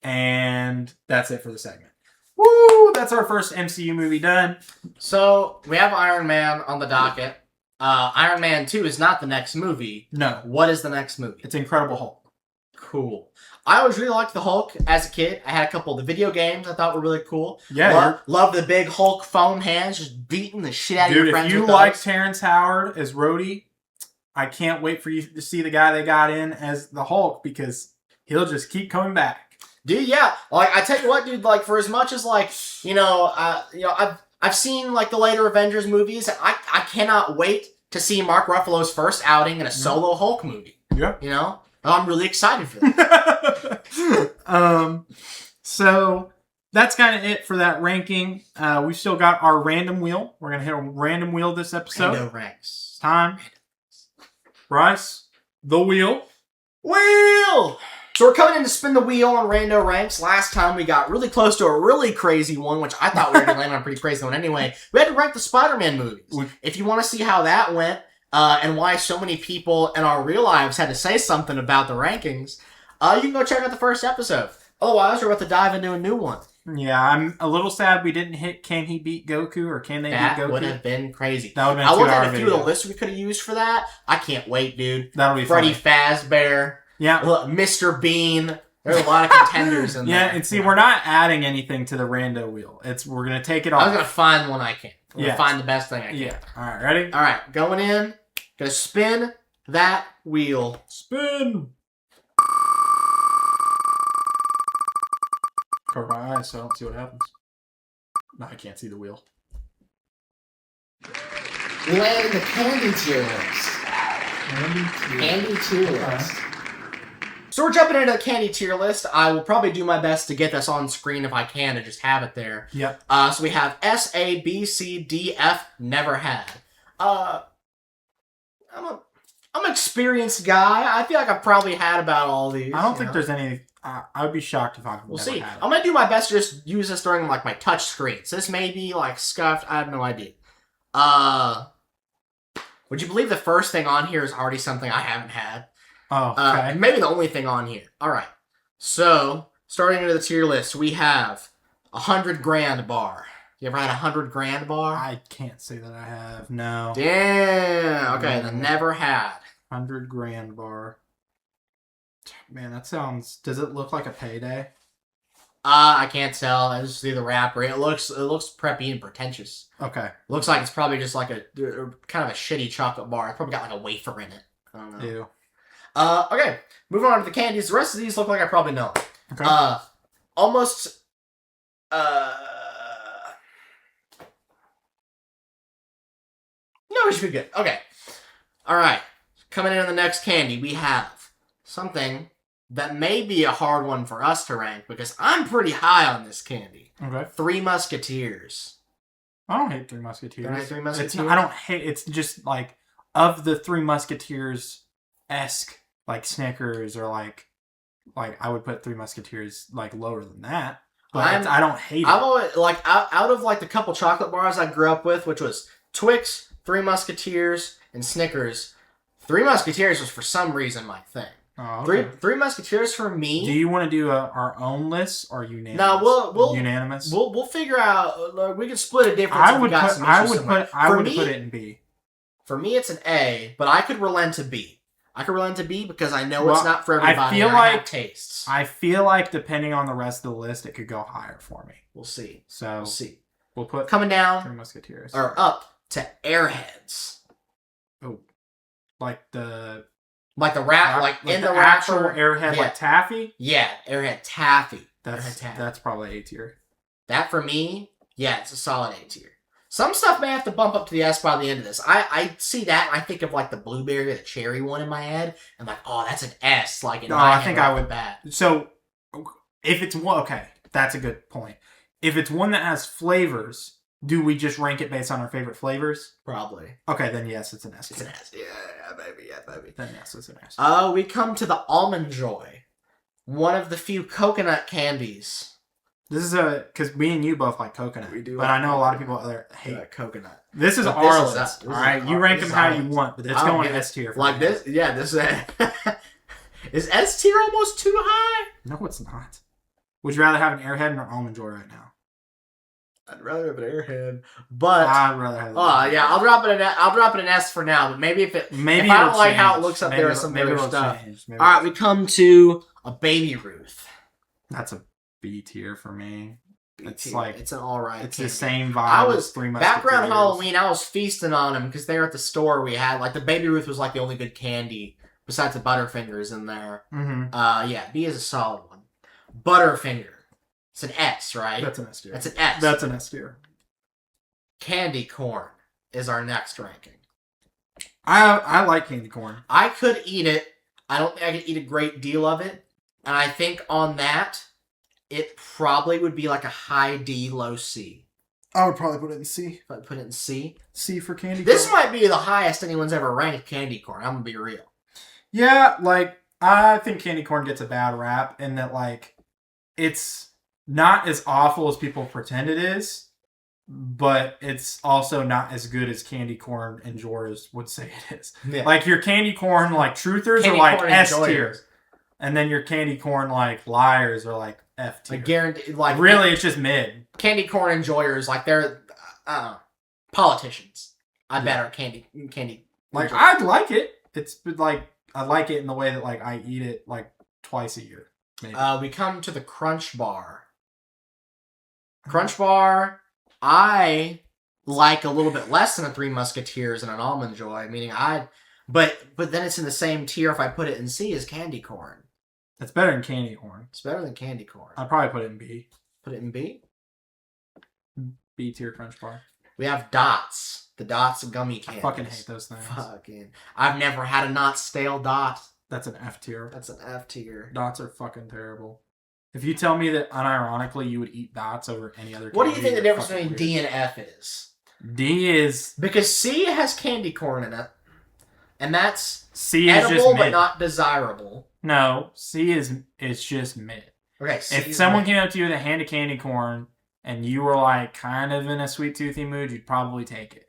And that's it for the segment. Woo! That's our first MCU movie done. So, we have Iron Man on the docket. Iron Man 2 is not the next movie. No. What is the next movie? It's Incredible Hulk. Cool. I always really liked the Hulk as a kid. I had a couple of the video games I thought were really cool. Yeah. Love the big Hulk foam hands just beating the shit out of your friends. Dude, if you like Terrence Howard as Rhodey, I can't wait for you to see the guy they got in as the Hulk, because he'll just keep coming back. Dude, yeah. Like, I tell you what, dude, like, for as much as, like, I've seen, like, the later Avengers movies, I cannot wait to see Mark Ruffalo's first outing in a solo Hulk movie. Yeah. I'm really excited for that. So that's kind of it for that ranking. We've still got our random wheel. We're going to hit a random wheel this episode. RANDO-RANKS. time. Bryce, the wheel. Wheel! So we're coming in to spin the wheel on Rando Ranks. Last time we got really close to a really crazy one, which I thought we were going to land on a pretty crazy one anyway. We had to rank the Spider-Man movies. If you want to see how that went, and why so many people in our real lives had to say something about the rankings, you can go check out the first episode. Otherwise, we're about to dive into a new one. Yeah, I'm a little sad we didn't hit Can He Beat Goku or Can They Beat Goku? That would have been crazy. That would have been I looked at a video. few of the lists we could have used for that. I can't wait, dude. That'll be Freddy funny. Fazbear. Yeah. Look, Mr. Bean. There's a lot of contenders in there. Yeah, and see, we're not adding anything to the rando wheel. We're going to take it off. I was going to find one I can. I'm going Yeah. to find the best thing I can. Yeah. All right, ready? All right, going in. Going to spin that wheel. Spin. Cover my eyes so I don't see what happens. No, I can't see the wheel. We land in the candy tier list. Candy tier list. So we're jumping into the candy tier list. I will probably do my best to get this on screen if I can and just have it there. Yep. So we have S, A, B, C, D, F, never had. I'm an experienced guy. I feel like I've probably had about all these. I don't think there's any... I would be shocked if I could. We'll never see. had it. I'm gonna do my best to just use this during like my touch screens. This may be like scuffed. I have no idea. Would you believe the first thing on here is already something I haven't had? Oh, okay. Maybe the only thing on here. All right. So starting into the tier list, we have 100 grand bar. You ever had 100 grand bar? I can't say that I have. No. Damn. Okay, then never had. 100 grand bar. Man, that sounds... Does it look like a payday? I can't tell. I just see the wrapper. It looks preppy and pretentious. Okay. Looks like it's probably just like a kind of a shitty chocolate bar. It's probably got like a wafer in it. I don't know. Ew. Okay. Moving on to the candies. The rest of these look like I probably know. Okay. Almost. No, we should be good. Okay. All right. Coming in on the next candy, we have something that may be a hard one for us to rank because I'm pretty high on this candy. Okay. Three Musketeers. I don't hate Three Musketeers. You don't hate Three Musketeers? I don't hate... It's just like... Of the Three Musketeers-esque, like Snickers or like I would put Three Musketeers like lower than that. But I don't hate it. I've always, like, out of like the couple chocolate bars I grew up with, which was Twix, Three Musketeers, and Snickers, Three Musketeers was for some reason my thing. Oh, okay. Three Musketeers for me. Do you want to do our own list or unanimous? No, we'll unanimous. We'll figure out. We can split a difference. I would put it in B. For me, it's an A, but I could relent to B. Because I know it's not for everybody. I feel and like I have tastes. I feel like depending on the rest of the list, it could go higher for me. We'll see. So we'll see. We'll put coming down Three Musketeers or up to Airheads. Oh, like the wrap, like in the actual wrapper. Airhead, like taffy. Yeah, Airhead taffy. That's probably A tier. That for me, yeah, it's a solid A tier. Some stuff may have to bump up to the S by the end of this. I see that and I think of like the blueberry or the cherry one in my head. And like, oh, that's an S. Like in my head, I think I would. Bad. So if it's one, okay, that's a good point. If it's one that has flavors, do we just rank it based on our favorite flavors? Probably. Okay, then yes, it's an S. It's an S. Yeah, baby. Then yes, it's an S. We come to the Almond Joy, one of the few coconut candies. This is because me and you both like coconut. We do, but I know a lot of people out there hate coconut. This is our list. All right, you rank them how you want, but it's going S tier. Like this, yeah. This is S tier almost too high? No, it's not. Would you rather have an Airhead or an Almond Joy right now? I'd rather have an Airhead, but I'd rather have. Oh yeah, I'll drop it an S for now. But maybe if I don't like how it looks up there with some other stuff. All right, we come to a Baby Ruth. That's a B tier for me. It's an alright. It's the same vibe. As Three Musketeers. Back around Halloween, I was feasting on them because they were at the store. We had like the Baby Ruth was like the only good candy besides the Butterfingers in there. Mm-hmm. Yeah, B is a solid one. Butterfinger, it's an S, right? That's an S tier. That's an S. That's an S tier. Candy corn is our next ranking. I like candy corn. I could eat it. I don't think I could eat a great deal of it, and I think on that. It probably would be like a high D, low C. I would probably put it in C. If I put it in C. C for candy corn. This might be the highest anyone's ever ranked candy corn. I'm gonna be real. Yeah, like, I think candy corn gets a bad rap in that, like, it's not as awful as people pretend it is, but it's also not as good as candy corn enjoyers would say it is. Yeah. Like, your candy corn, like, truthers Candy are, like, corn S enjoyers. tier. And then your candy corn, like, liars are, like, F tier. I guarantee, like, really, it's just mid. Candy corn enjoyers, like, they're politicians. I bet are candy. Like, enjoyers. I'd like it. It's, like, I like it in the way that, like, I eat it, like, twice a year. Maybe. We come to the Crunch Bar. Crunch Bar, I like a little bit less than a Three Musketeers and an Almond Joy, meaning but then it's in the same tier if I put it in C as candy corn. It's better than candy corn. It's better than candy corn. I'd probably put it in B. Put it in B. B tier Crunch Bar. We have Dots. The Dots gummy candies. I fucking hate those things. I've never had a not stale Dot. That's an F tier. That's an F tier. Dots are fucking terrible. If you tell me that unironically you would eat Dots over any other What do candy, you think the you're difference fucking between weird. D and F is? D is... Because C has candy corn in it. And that's C is edible just but mid. not desirable. No, C is it's just mid. Okay, C If is someone mid. came up to you with a hand of candy corn and you were like kind of in a sweet toothy mood, you'd probably take it.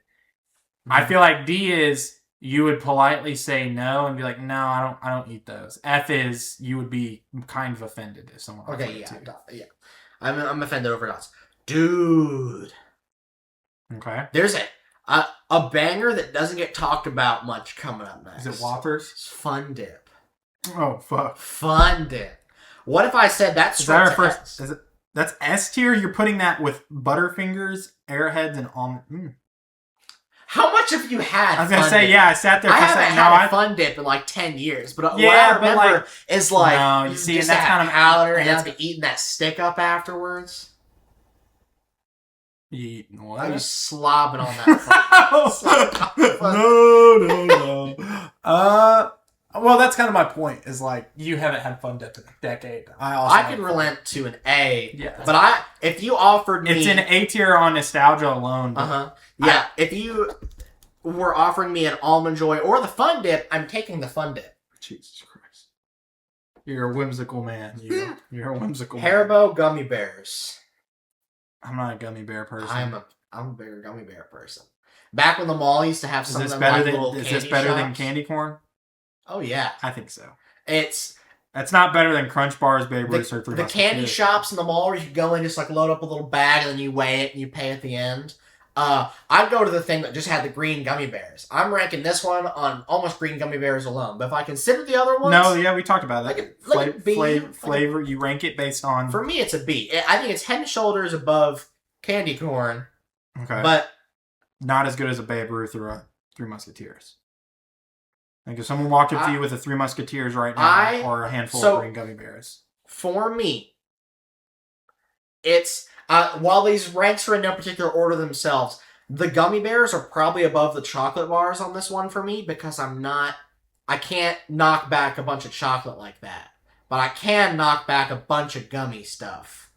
I feel like D is you would politely say no and be like, no, I don't eat those. F is you would be kind of offended if someone offered Okay, it to you. yeah. I'm offended over Dots. Dude. Okay. There's a banger that doesn't get talked about much coming up next. Is it Whoppers? It's Fun Dip. Oh fuck. Fun Dip. What if I said that's Is that our straight to first? S? Is it? That's S tier. You're putting that with Butterfingers, Airheads, and almond. How much have you had? I was gonna Fun say Dip? yeah. I sat there for I a haven't second. had No, a Fun Dip in like 10 years, but Yeah, what I but, remember like, is like no, you you see, just and that's had kind of- powder and and that's- be eating that stick up afterwards. You eating I what? was slobbing on that. no. Well, that's kind of my point. Is like you haven't had Fun Dip in a decade. I can relent to an A. Yeah, But if you offered me, it's an A tier on nostalgia alone. but Yeah, if you were offering me an Almond Joy or the Fun Dip, I'm taking the Fun Dip. Jesus Christ, you're a whimsical man. You're a whimsical. Man. Haribo gummy bears. I'm not a gummy bear person. I'm a bigger gummy bear person. Back when the mall used to have Is some this of them better like than? little Is candy this better than shops. candy corn? Oh yeah, I think so. it's That's not better than Crunch Bars, Babe Ruth, or Three the Musketeers. candy shops in the mall where you could go and just like load up a little bag and then you weigh it and you pay at the end. I'd go to the thing that just had the green gummy bears. I'm ranking this one on almost green gummy bears alone. But if I consider the other ones, No, yeah, we talked about that. Like a B. Flavor, you rank it based on. for me it's a B. I think it's head and shoulders above candy corn, Okay. but Not as good as a Babe Ruth or a Three Musketeers. Like if someone walked up to you with a Three Musketeers right now, or a handful of green gummy bears. for me, it's while these ranks are in no particular order themselves, the gummy bears are probably above the chocolate bars on this one for me because I can't knock back a bunch of chocolate like that, but I can knock back a bunch of gummy stuff.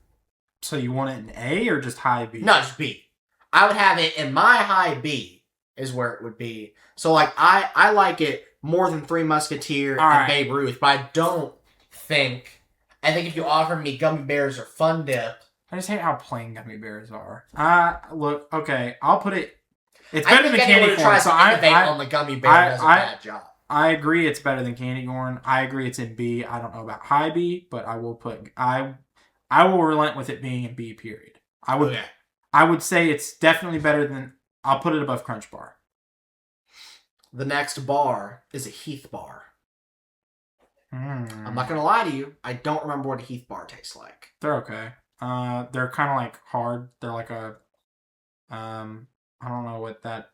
So you want it in A or just high B? No, just B. I would have it in my high B is where it would be. So like I like it more than Three Musketeer and Babe Ruth, but I don't think. I think if you offer me gummy bears or Fun Dip, I just hate how plain gummy bears are. Look, okay, I'll put it. It's better than candy corn. Tries So to innovate on the gummy bear does a bad job. I agree, it's better than candy corn. I agree, it's in B. I don't know about high B, but I will put. I will relent with it being in B. Period. I would say it's definitely better than. I'll put it above Crunch Bar. The next bar is a Heath bar. I'm not gonna lie to you. I don't remember what a Heath bar tastes like. They're okay. They're kind of like hard. They're like a, I don't know what that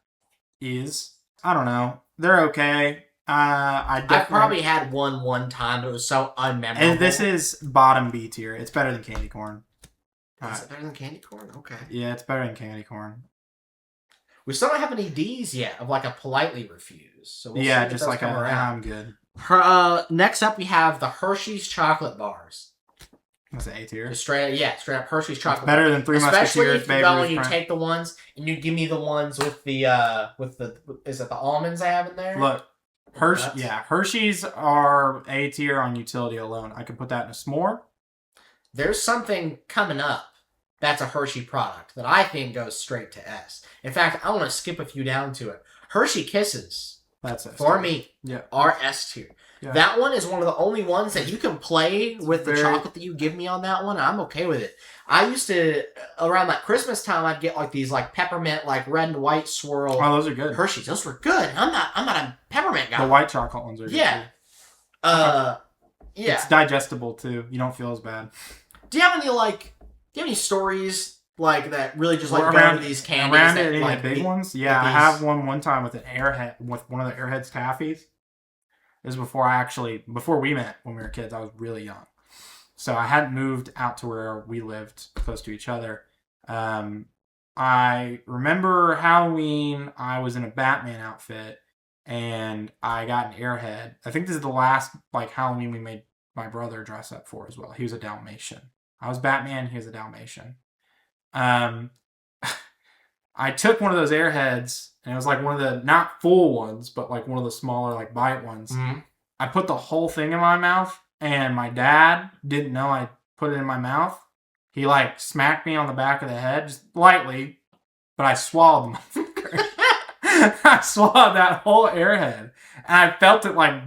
is. I don't know. They're okay. I probably had one time, but it was so unmemorable. And this is bottom B tier. It's better than candy corn. Is it better than candy corn? Okay. Yeah, it's better than candy corn. We still don't have any D's yet of like a politely refuse. So we'll see if just those like come around. I'm good. Next up, we have the Hershey's chocolate bars. That's an A tier. Just straight up Hershey's chocolate. It's better than Three Especially Musketeers. if you go and you take the ones and you give me the ones with the is it the almonds I have in there? Look, Hershey's are A tier on utility alone. I could put that in a s'more. There's something coming up that's a Hershey product that I think goes straight to S. In fact, I want to skip a few down to it. Hershey Kisses. That's S for tier. me. Yeah. Are S tier. Yeah. That one is one of the only ones that you can play with the chocolate that you give me on that one. I'm okay with it. I used to, around that Christmas time, I'd get like these like peppermint, like red and white swirl. Oh, those are good. Hershey's, those were good. I'm not a peppermint guy. The white chocolate ones are good. Yeah. Yeah. Yeah. It's digestible too. You don't feel as bad. Do you have any stories like that really just like go to these candies? Around that, any like, big ones? Yeah, I have one time with an Airhead, with one of the Airheads taffies. This is before we met when we were kids. I was really young. So I hadn't moved out to where we lived close to each other. I remember Halloween, I was in a Batman outfit and I got an Airhead. I think this is the last like Halloween we made my brother dress up for as well. He was a Dalmatian. I was Batman, he was a Dalmatian. I took one of those Airheads, and it was like one of the, not full ones, but like one of the smaller like bite ones. Mm-hmm. I put the whole thing in my mouth, and my dad didn't know I put it in my mouth. He like smacked me on the back of the head, just lightly, but I swallowed the motherfucker. I swallowed that whole Airhead, and I felt it like,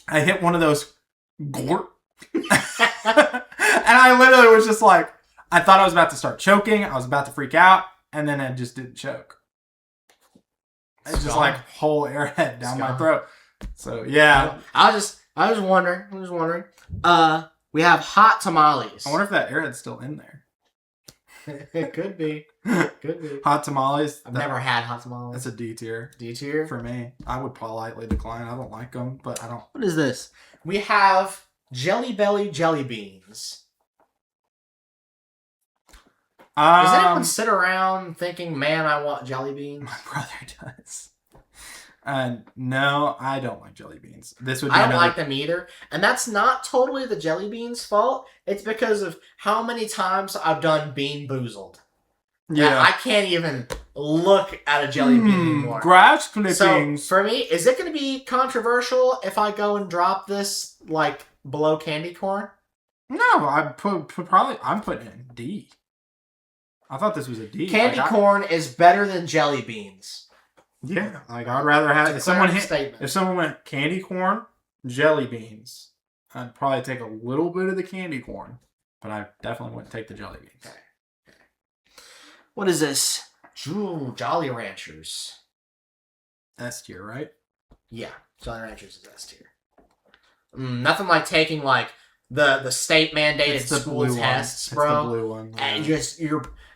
I hit one of those glort. And I literally was just like, I thought I was about to start choking. I was about to freak out. And then I just didn't choke. It's just like whole Airhead down my throat. So, yeah. I was wondering. We have hot tamales. I wonder if that Airhead's still in there. It could be. Could be. Hot tamales. I've never had hot tamales. That's a D tier. D tier? For me. I would politely decline. I don't like them, but I don't. What is this? We have Jelly Belly jelly beans. Does anyone sit around thinking, man, I want jelly beans? My brother does. No, I don't like jelly beans. This would be I don't like them either. And that's not totally the jelly beans' fault. It's because of how many times I've done Bean Boozled. Yeah. I can't even look at a jelly bean anymore. Grass clippings. So, for me, is it going to be controversial if I go and drop this, like, below candy corn? No, I'm putting it in D. I thought this was a D. Candy corn is better than jelly beans. Yeah, like I'd rather have if someone went candy corn, jelly beans. I'd probably take a little bit of the candy corn, but I definitely wouldn't take the jelly beans. Okay. What is this? Ooh, Jolly Ranchers. S tier, right? Yeah, Jolly Ranchers is S tier. Nothing like taking like the state mandated school tests, bro. It's the blue one. Yeah. And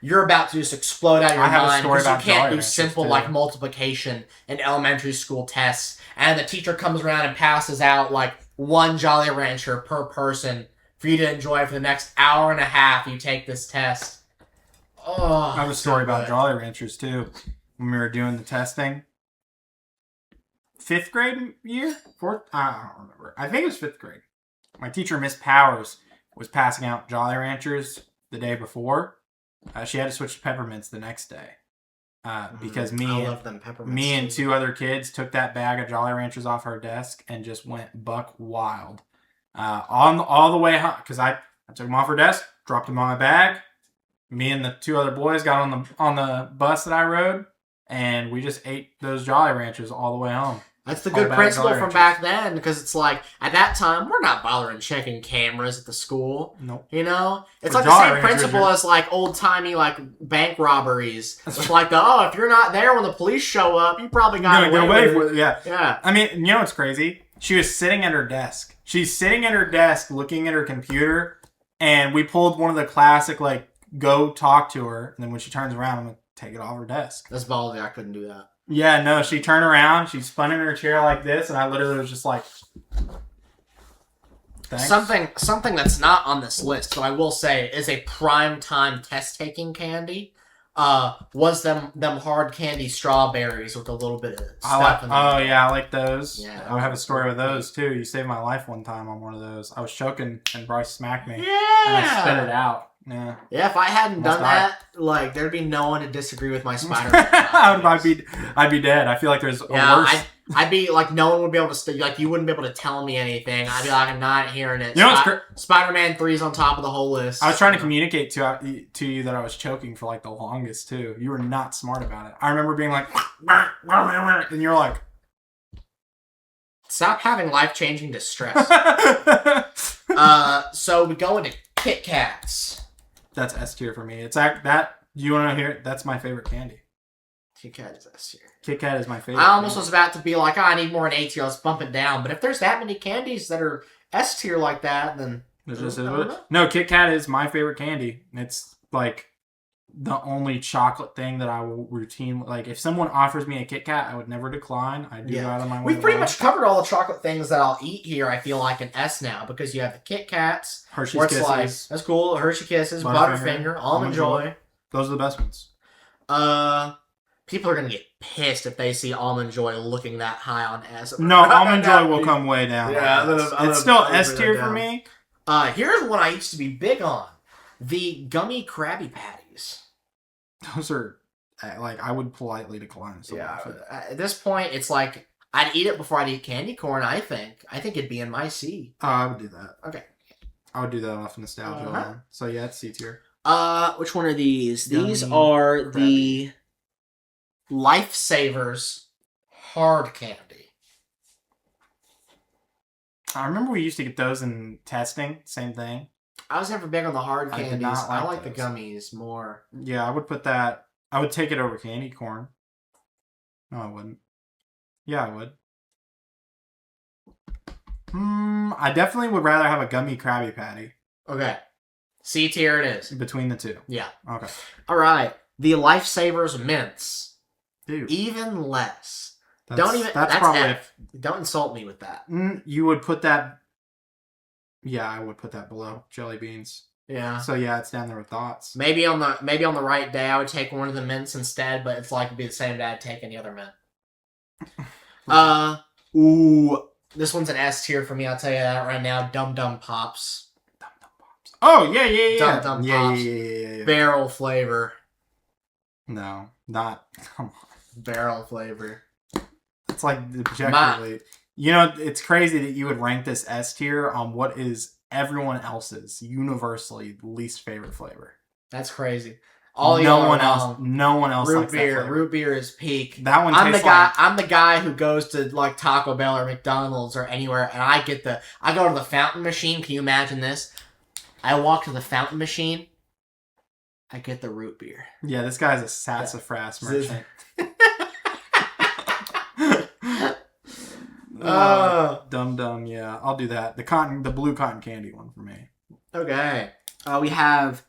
you're about to just explode out of your mind because you can't do simple like multiplication in elementary school tests, and the teacher comes around and passes out like one Jolly Rancher per person for you to enjoy for the next hour and a half. You take this test. Oh, I have a story about Jolly Ranchers too. When we were doing the testing, 5th grade year, 4th, I don't remember. I think it was 5th grade. My teacher, Miss Powers, was passing out Jolly Ranchers the day before. She had to switch to peppermints the next day because me and 2 other kids took that bag of Jolly Ranchers off her desk and just went buck wild all the way home. Because I took them off her desk, dropped them on my bag. Me and the 2 other boys got on the bus that I rode, and we just ate those Jolly Ranchers all the way home. That's the good principle from back then, because it's like, at that time, we're not bothering checking cameras at the school. Nope. You know? It's like the same principle as, like, old-timey, like, bank robberies. It's like, if you're not there when the police show up, you probably got away with it. Yeah. Yeah. I mean, you know what's crazy? She was sitting at her desk. She's sitting at her desk looking at her computer, and we pulled one of the classic, like, go talk to her, and then when she turns around, I'm going to take it off her desk. That's ballsy. I couldn't do that. Yeah, no, she turned around, she spun in her chair like this, and I literally was just like, thanks. Something that's not on this list, but I will say is a prime time test-taking candy was them hard candy strawberries with a little bit of I stuff like. in them. Oh yeah, I like those. Yeah, I have a story with those too. You saved my life one time on one of those. I was choking and Bryce smacked me. Yeah. And I spit it out. Yeah. Yeah, if I hadn't Almost done that, like there'd be no one to disagree with my Spider-Man. I'd be dead. I feel like there's a Yeah, worse. I'd be like, no one would be able to like, you wouldn't be able to tell me anything. I'd be like, I'm not hearing it. You know what's Spider-Man 3's on top of the whole list. I was trying to communicate to you that I was choking for like the longest too. You were not smart about it. I remember being like, and you're like, stop having life-changing distress. So we go into Kit Kats. That's S tier for me. It's that. You want to hear it? That's my favorite candy. Kit Kat is S tier. Kit Kat is my favorite. I almost was about to be like, oh, I need more an A tier. Let's bump it down. But if there's that many candies that are S tier like that, then It's just no. Kit Kat is my favorite candy. It's like the only chocolate thing that I will routinely like. If someone offers me a Kit Kat, I would never decline. I do go out of my way. We've pretty much covered all the chocolate things that I'll eat here. I feel like in S now because you have the Kit Kats, Hershey's Kisses. Like, that's cool. Hershey Kisses, Butterfinger, Almond Joy. Those are the best ones. People are gonna get pissed if they see Almond Joy looking that high on S. No, Almond Joy will come way down. Yeah, it's still S tier for me. Here's one I used to be big on: the gummy Krabby Patties. Those are like I would politely decline. Yeah, at this point, it's like I'd eat it before I'd eat candy corn. I think it'd be in my C. I would do that. Okay, I would do that off nostalgia. So yeah, it's C tier. Which one are these? Gummy These are Krabby. the Lifesavers hard candy. I remember we used to get those in testing. Same thing. I was never big on the hard I did candies. not like I like the those. gummies more. Yeah, I would put that. I would take it over candy corn. No, I wouldn't. Yeah, I would. I definitely would rather have a gummy Krabby Patty. Okay. C tier it is. Between the two. Yeah. Okay. All right. The Lifesavers mints. Dude. Even less. That's That's probably F. Don't insult me with that. You would put that. Yeah, I would put that below jelly beans. Yeah. So yeah, it's down there with thoughts. Maybe on the right day I would take one of the mints instead, but it's like it'd be the same day I'd take any other mint. Ooh, this one's an S tier for me. I'll tell you that right now. Dum Dum Pops. Dum Dum Pops. Oh yeah. Dum Dum Pops. Yeah. Barrel flavor. No, not. Come on. Barrel flavor. It's like objectively. You know, it's crazy that you would rank this S tier on what is everyone else's universally least favorite flavor. That's crazy. No one else. Root likes beer. that flavor. Root beer is peak. That one. I'm tastes the guy who goes to like Taco Bell or McDonald's or anywhere, and I go to the fountain machine. Can you imagine this? I walk to the fountain machine. I get the root beer. Yeah, this guy's a sassafras merchant. Dum. Yeah, I'll do that. The blue cotton candy one for me. Okay. We have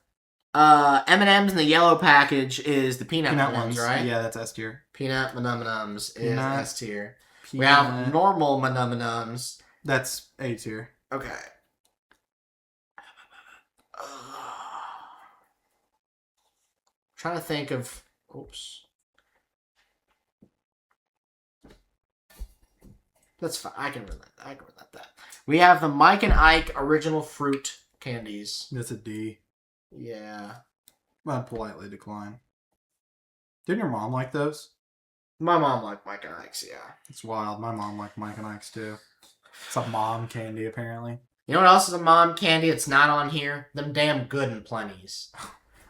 M&M's in the yellow package is the peanut M&Ms, ones, right? Yeah, that's S tier. Peanut M&Ms is Peanut. S tier. We have normal M&Ms. That's A tier. Okay. Trying to think of. Oops. That's fine. I can relent that. We have the Mike and Ike original fruit candies. That's a D. Yeah. I'd politely decline. Didn't your mom like those? My mom liked Mike and Ike's, yeah. It's wild. My mom liked Mike and Ike's too. It's a mom candy, apparently. You know what else is a mom candy? It's not on here. Them damn Good and Plenties.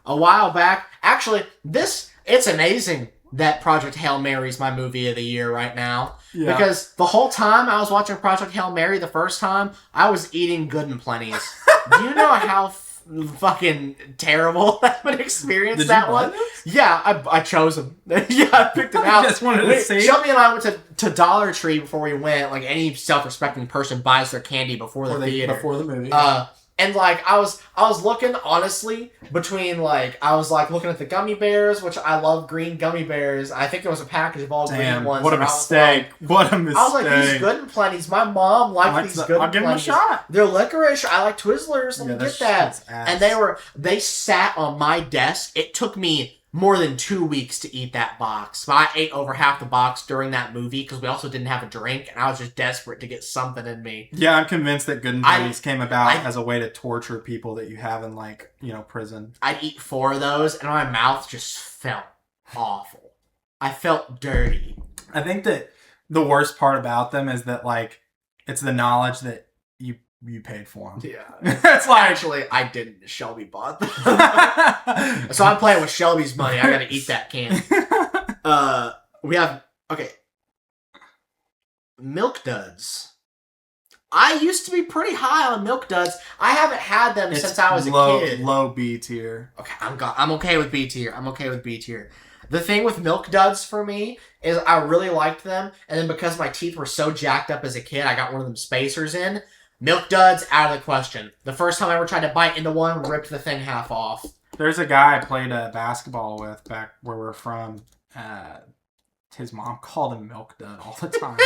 A while back, actually, it's amazing that Project Hail Mary is my movie of the year right now. Yeah. Because the whole time I was watching Project Hail Mary the first time, I was eating Good and Plenties. Do you know how fucking terrible that experience that was? Yeah, I chose them. Yeah, I picked them out. Just wanted to see. Shelby and I went to Dollar Tree before we went. Like any self-respecting person buys their candy before the theater. Before the movie. And like I was looking honestly between like I was like looking at the gummy bears, which I love green gummy bears. I think there was a package of all green ones. What a mistake! What a mistake! I was like, these Good and Plenties. My mom liked these Good and Plenties. I'll give them a shot. They're licorice. I like Twizzlers. Let me get that. And they sat on my desk. It took me more than 2 weeks to eat that box. But I ate over half the box during that movie because we also didn't have a drink, and I was just desperate to get something in me. Yeah, I'm convinced that Good and Plenty's came about as a way to torture people that you have in, like, you know, prison. I'd eat 4 of those, and my mouth just felt awful. I felt dirty. I think that the worst part about them is that, like, it's the knowledge that you paid for them. Yeah. It's like... Actually, I didn't. Shelby bought them. So I'm playing with Shelby's money. I gotta eat that candy. We have... Okay. Milk Duds. I used to be pretty high on Milk Duds. I haven't had them since I was a kid. Low B tier. Okay, I'm okay with B tier. I'm okay with B tier. The thing with Milk Duds for me is I really liked them, and then because my teeth were so jacked up as a kid, I got one of them spacers in. Milk Duds, out of the question. The first time I ever tried to bite into one, ripped the thing half off. There's a guy I played basketball with back where we're from. His mom called him Milk Dud all the time.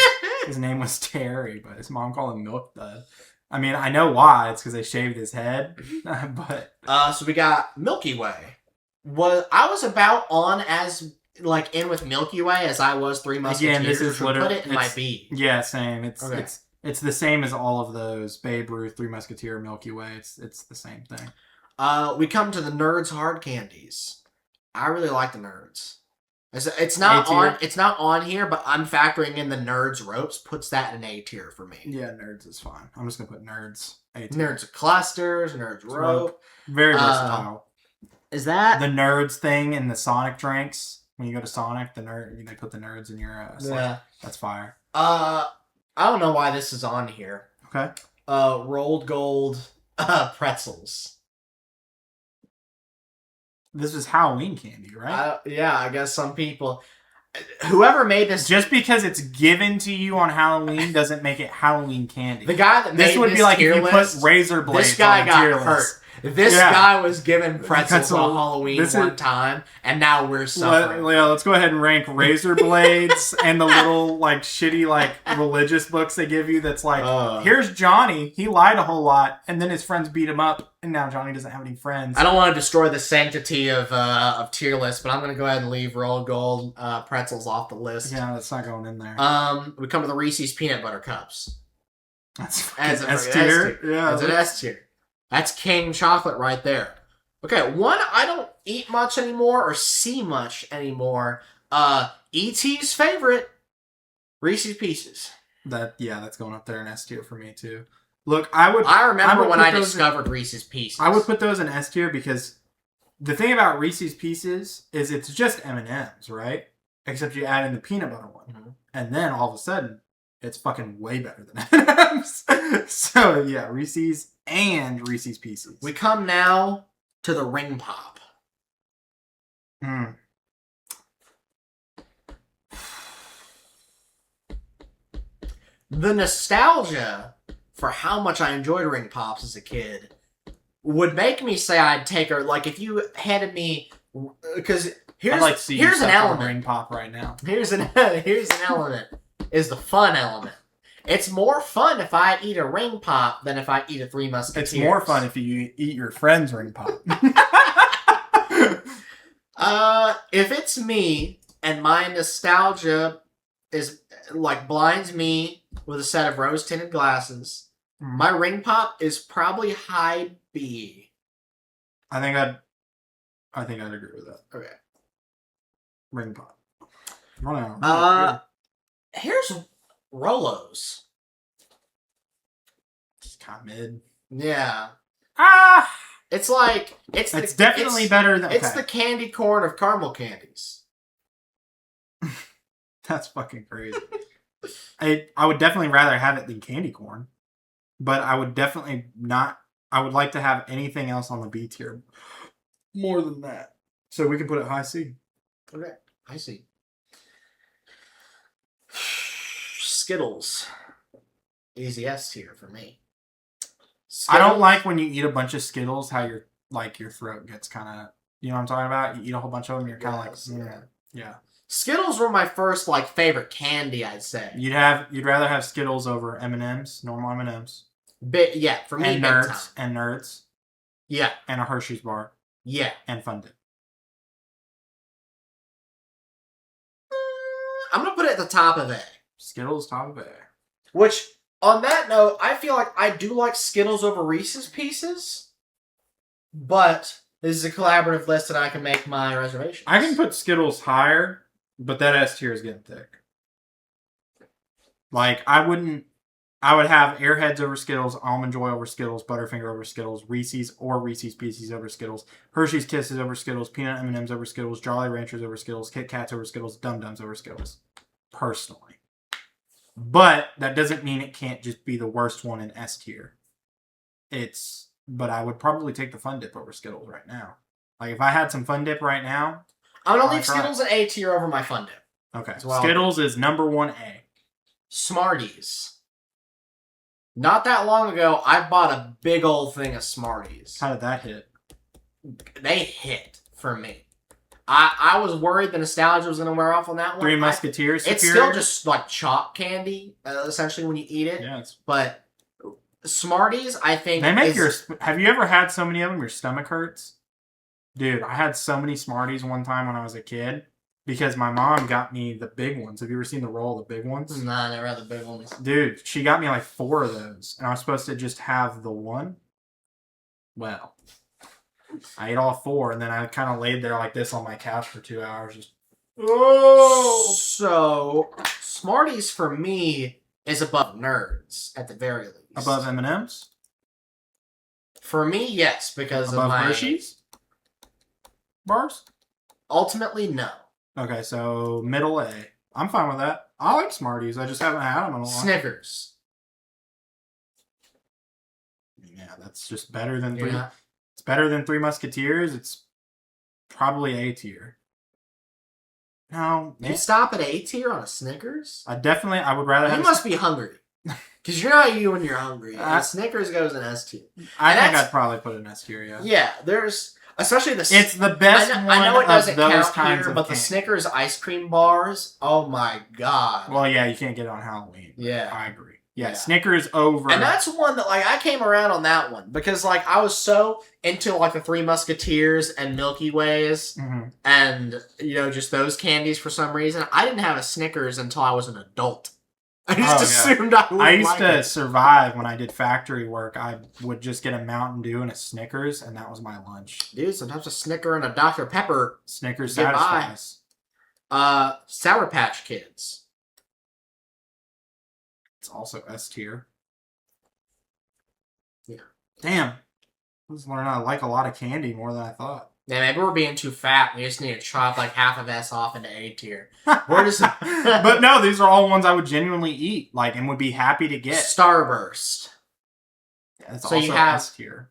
His name was Terry, but his mom called him Milk Dud. I mean, I know why. It's because they shaved his head. But so we got Milky Way. I was about on as like in with Milky Way as I was Three Musketeers. Again, this is literally put it in my B. Yeah, same. It's the same as all of those. Babe Ruth, Three Musketeer, Milky Way. It's the same thing. We come to the Nerds hard candies. I really like the Nerds. It's not on here, but I'm factoring in the Nerds ropes. Puts that in A tier for me. Yeah, Nerds is fine. I'm just gonna put Nerds A tier. Nerds clusters, Nerds rope. Very versatile. Is that the Nerds thing in the Sonic drinks? When you go to Sonic, they put the Nerds in your yeah. That's fire. I don't know why this is on here. Okay. Rolled gold pretzels. This is Halloween candy, right? Yeah, I guess some people... Whoever made this... Just because it's given to you on Halloween doesn't make it Halloween candy. The guy that made this would be like if you put razor blades this guy on got tier hurt. list. This guy was given pretzels on Halloween one time, and now we're suffering. Let's go ahead and rank razor blades and the little like shitty like religious books they give you. That's like, here's Johnny. He lied a whole lot, and then his friends beat him up, and now Johnny doesn't have any friends. I don't want to destroy the sanctity of tier list, but I'm going to go ahead and leave rolled gold pretzels off the list. Yeah, that's not going in there. We come to the Reese's peanut butter cups. That's S tier. Yeah, that's an S tier. That's king chocolate right there. Okay, one I don't eat much anymore or see much anymore. E.T.'s favorite, Reese's Pieces. That's going up there in S tier for me too. Look, I remember when I discovered Reese's Pieces. I would put those in S tier because the thing about Reese's Pieces is it's just M&M's, right? Except you add in the peanut butter one, and then all of a sudden it's fucking way better than M&M's. So yeah, Reese's and Reese's Pieces. We come now to the Ring Pop. The nostalgia for how much I enjoyed Ring Pops as a kid would make me say I'd take her. Like if you handed me, because here's an element. Ring Pop right now. Here's an element. Is the fun element. It's more fun if I eat a Ring Pop than if I eat a Three Musketeers. It's more fun if you eat your friend's Ring Pop. If it's me and my nostalgia is like blinds me with a set of rose tinted glasses, my Ring Pop is probably high B. I think I'd agree with that. Okay. Ring Pop. Here's Rolos. Just kind of mid. Yeah. It's like it's definitely better than it's the candy corn of caramel candies. That's fucking crazy. I would definitely rather have it than candy corn, but I would definitely not. I would like to have anything else on the B tier more than that. So we can put it high C. Okay, I see. Skittles. Easy S tier for me. Skittles. I don't like when you eat a bunch of Skittles, how your throat gets kind of, you know what I'm talking about? You eat a whole bunch of them, you're kind of yeah. Skittles were my first favorite candy, I'd say. You'd rather have Skittles over M&M's, normal M&M's. Yeah, for me, and Nerds. Yeah. And a Hershey's bar. Yeah. And Fun Dip. I'm gonna put it at the top of A. Skittles, top of A. Which, on that note, I feel like I do like Skittles over Reese's Pieces, but this is a collaborative list and I can make my reservations. I can put Skittles higher, but that S tier is getting thick. Like, I would have Airheads over Skittles, Almond Joy over Skittles, Butterfinger over Skittles, Reese's or Reese's Pieces over Skittles, Hershey's Kisses over Skittles, Peanut M&M's over Skittles, Jolly Ranchers over Skittles, Kit Kats over Skittles, Dum Dums over Skittles. Personally. But that doesn't mean it can't just be the worst one in S tier. But I would probably take the Fun Dip over Skittles right now. Like, if I had some Fun Dip right now... I'm going to leave Skittles in A tier over my Fun Dip. Okay. Skittles is number 1A. Smarties. Not that long ago, I bought a big old thing of Smarties. How did that hit? They hit for me. I was worried the nostalgia was going to wear off on that one. Three Musketeers. It's still just like chalk candy, essentially, when you eat it. Yeah, but Smarties, I think... They make Have you ever had so many of them your stomach hurts? Dude, I had so many Smarties one time when I was a kid because my mom got me the big ones. Have you ever seen the roll of the big ones? Nah, I never had the big ones. Dude, she got me like 4 of those, and I was supposed to just have the one. Well, I ate all 4, and then I kind of laid there like this on my couch for 2 hours. Just So, Smarties for me is above Nerds at the very least. Above M&M's? For me, yes, because above of my Hershey's bars. Ultimately, no. Okay, so middle A. I'm fine with that. I like Smarties. I just haven't had them in a while. Snickers. Yeah, that's just better than Yeah. It's better than Three Musketeers. It's probably A tier. No, You stop at A tier on a Snickers? I would rather have... You must be hungry. Because you're not you when you're hungry. Snickers goes in S tier. I think I'd probably put it in S tier, yeah. Yeah, there's... Especially the... It's the best one I know it doesn't of those count kinds here, of but the candy. Snickers ice cream bars, oh my god. Well, yeah, you can't get it on Halloween. Yeah. I agree. Yeah, Snickers over... And that's one that, like, I came around on that one. Because, like, I was so into, like, the Three Musketeers and Milky Ways. Mm-hmm. And, you know, just those candies for some reason. I didn't have a Snickers until I was an adult. I just assumed I would. I used to survive when I did factory work. I would just get a Mountain Dew and a Snickers, and that was my lunch. Dude, sometimes a Snicker and a Dr. Pepper. Snickers Get by. satisfies. Sour Patch Kids. It's also S tier. Yeah. Damn. I was learning I like a lot of candy more than I thought. Yeah, maybe we're being too fat. We just need to chop like half of S off into A tier. Where does But no, these are all ones I would genuinely eat, like, and would be happy to get. Starburst. Yeah, it's So also you have... S tier.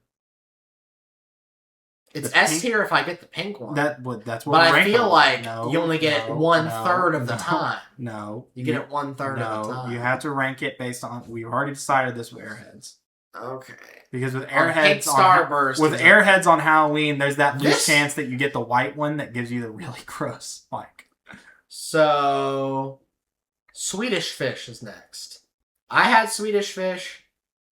It's S tier if I get the pink one. That's what. But I feel like no, you only get it 1/3 of the time. No, You get it 1/3 of the time. You have to rank it based on. We've already decided this with Airheads. Okay. Because with Airheads Airheads on Halloween, there's that loose chance that you get the white one that gives you the really gross like. So, Swedish Fish is next. I had Swedish Fish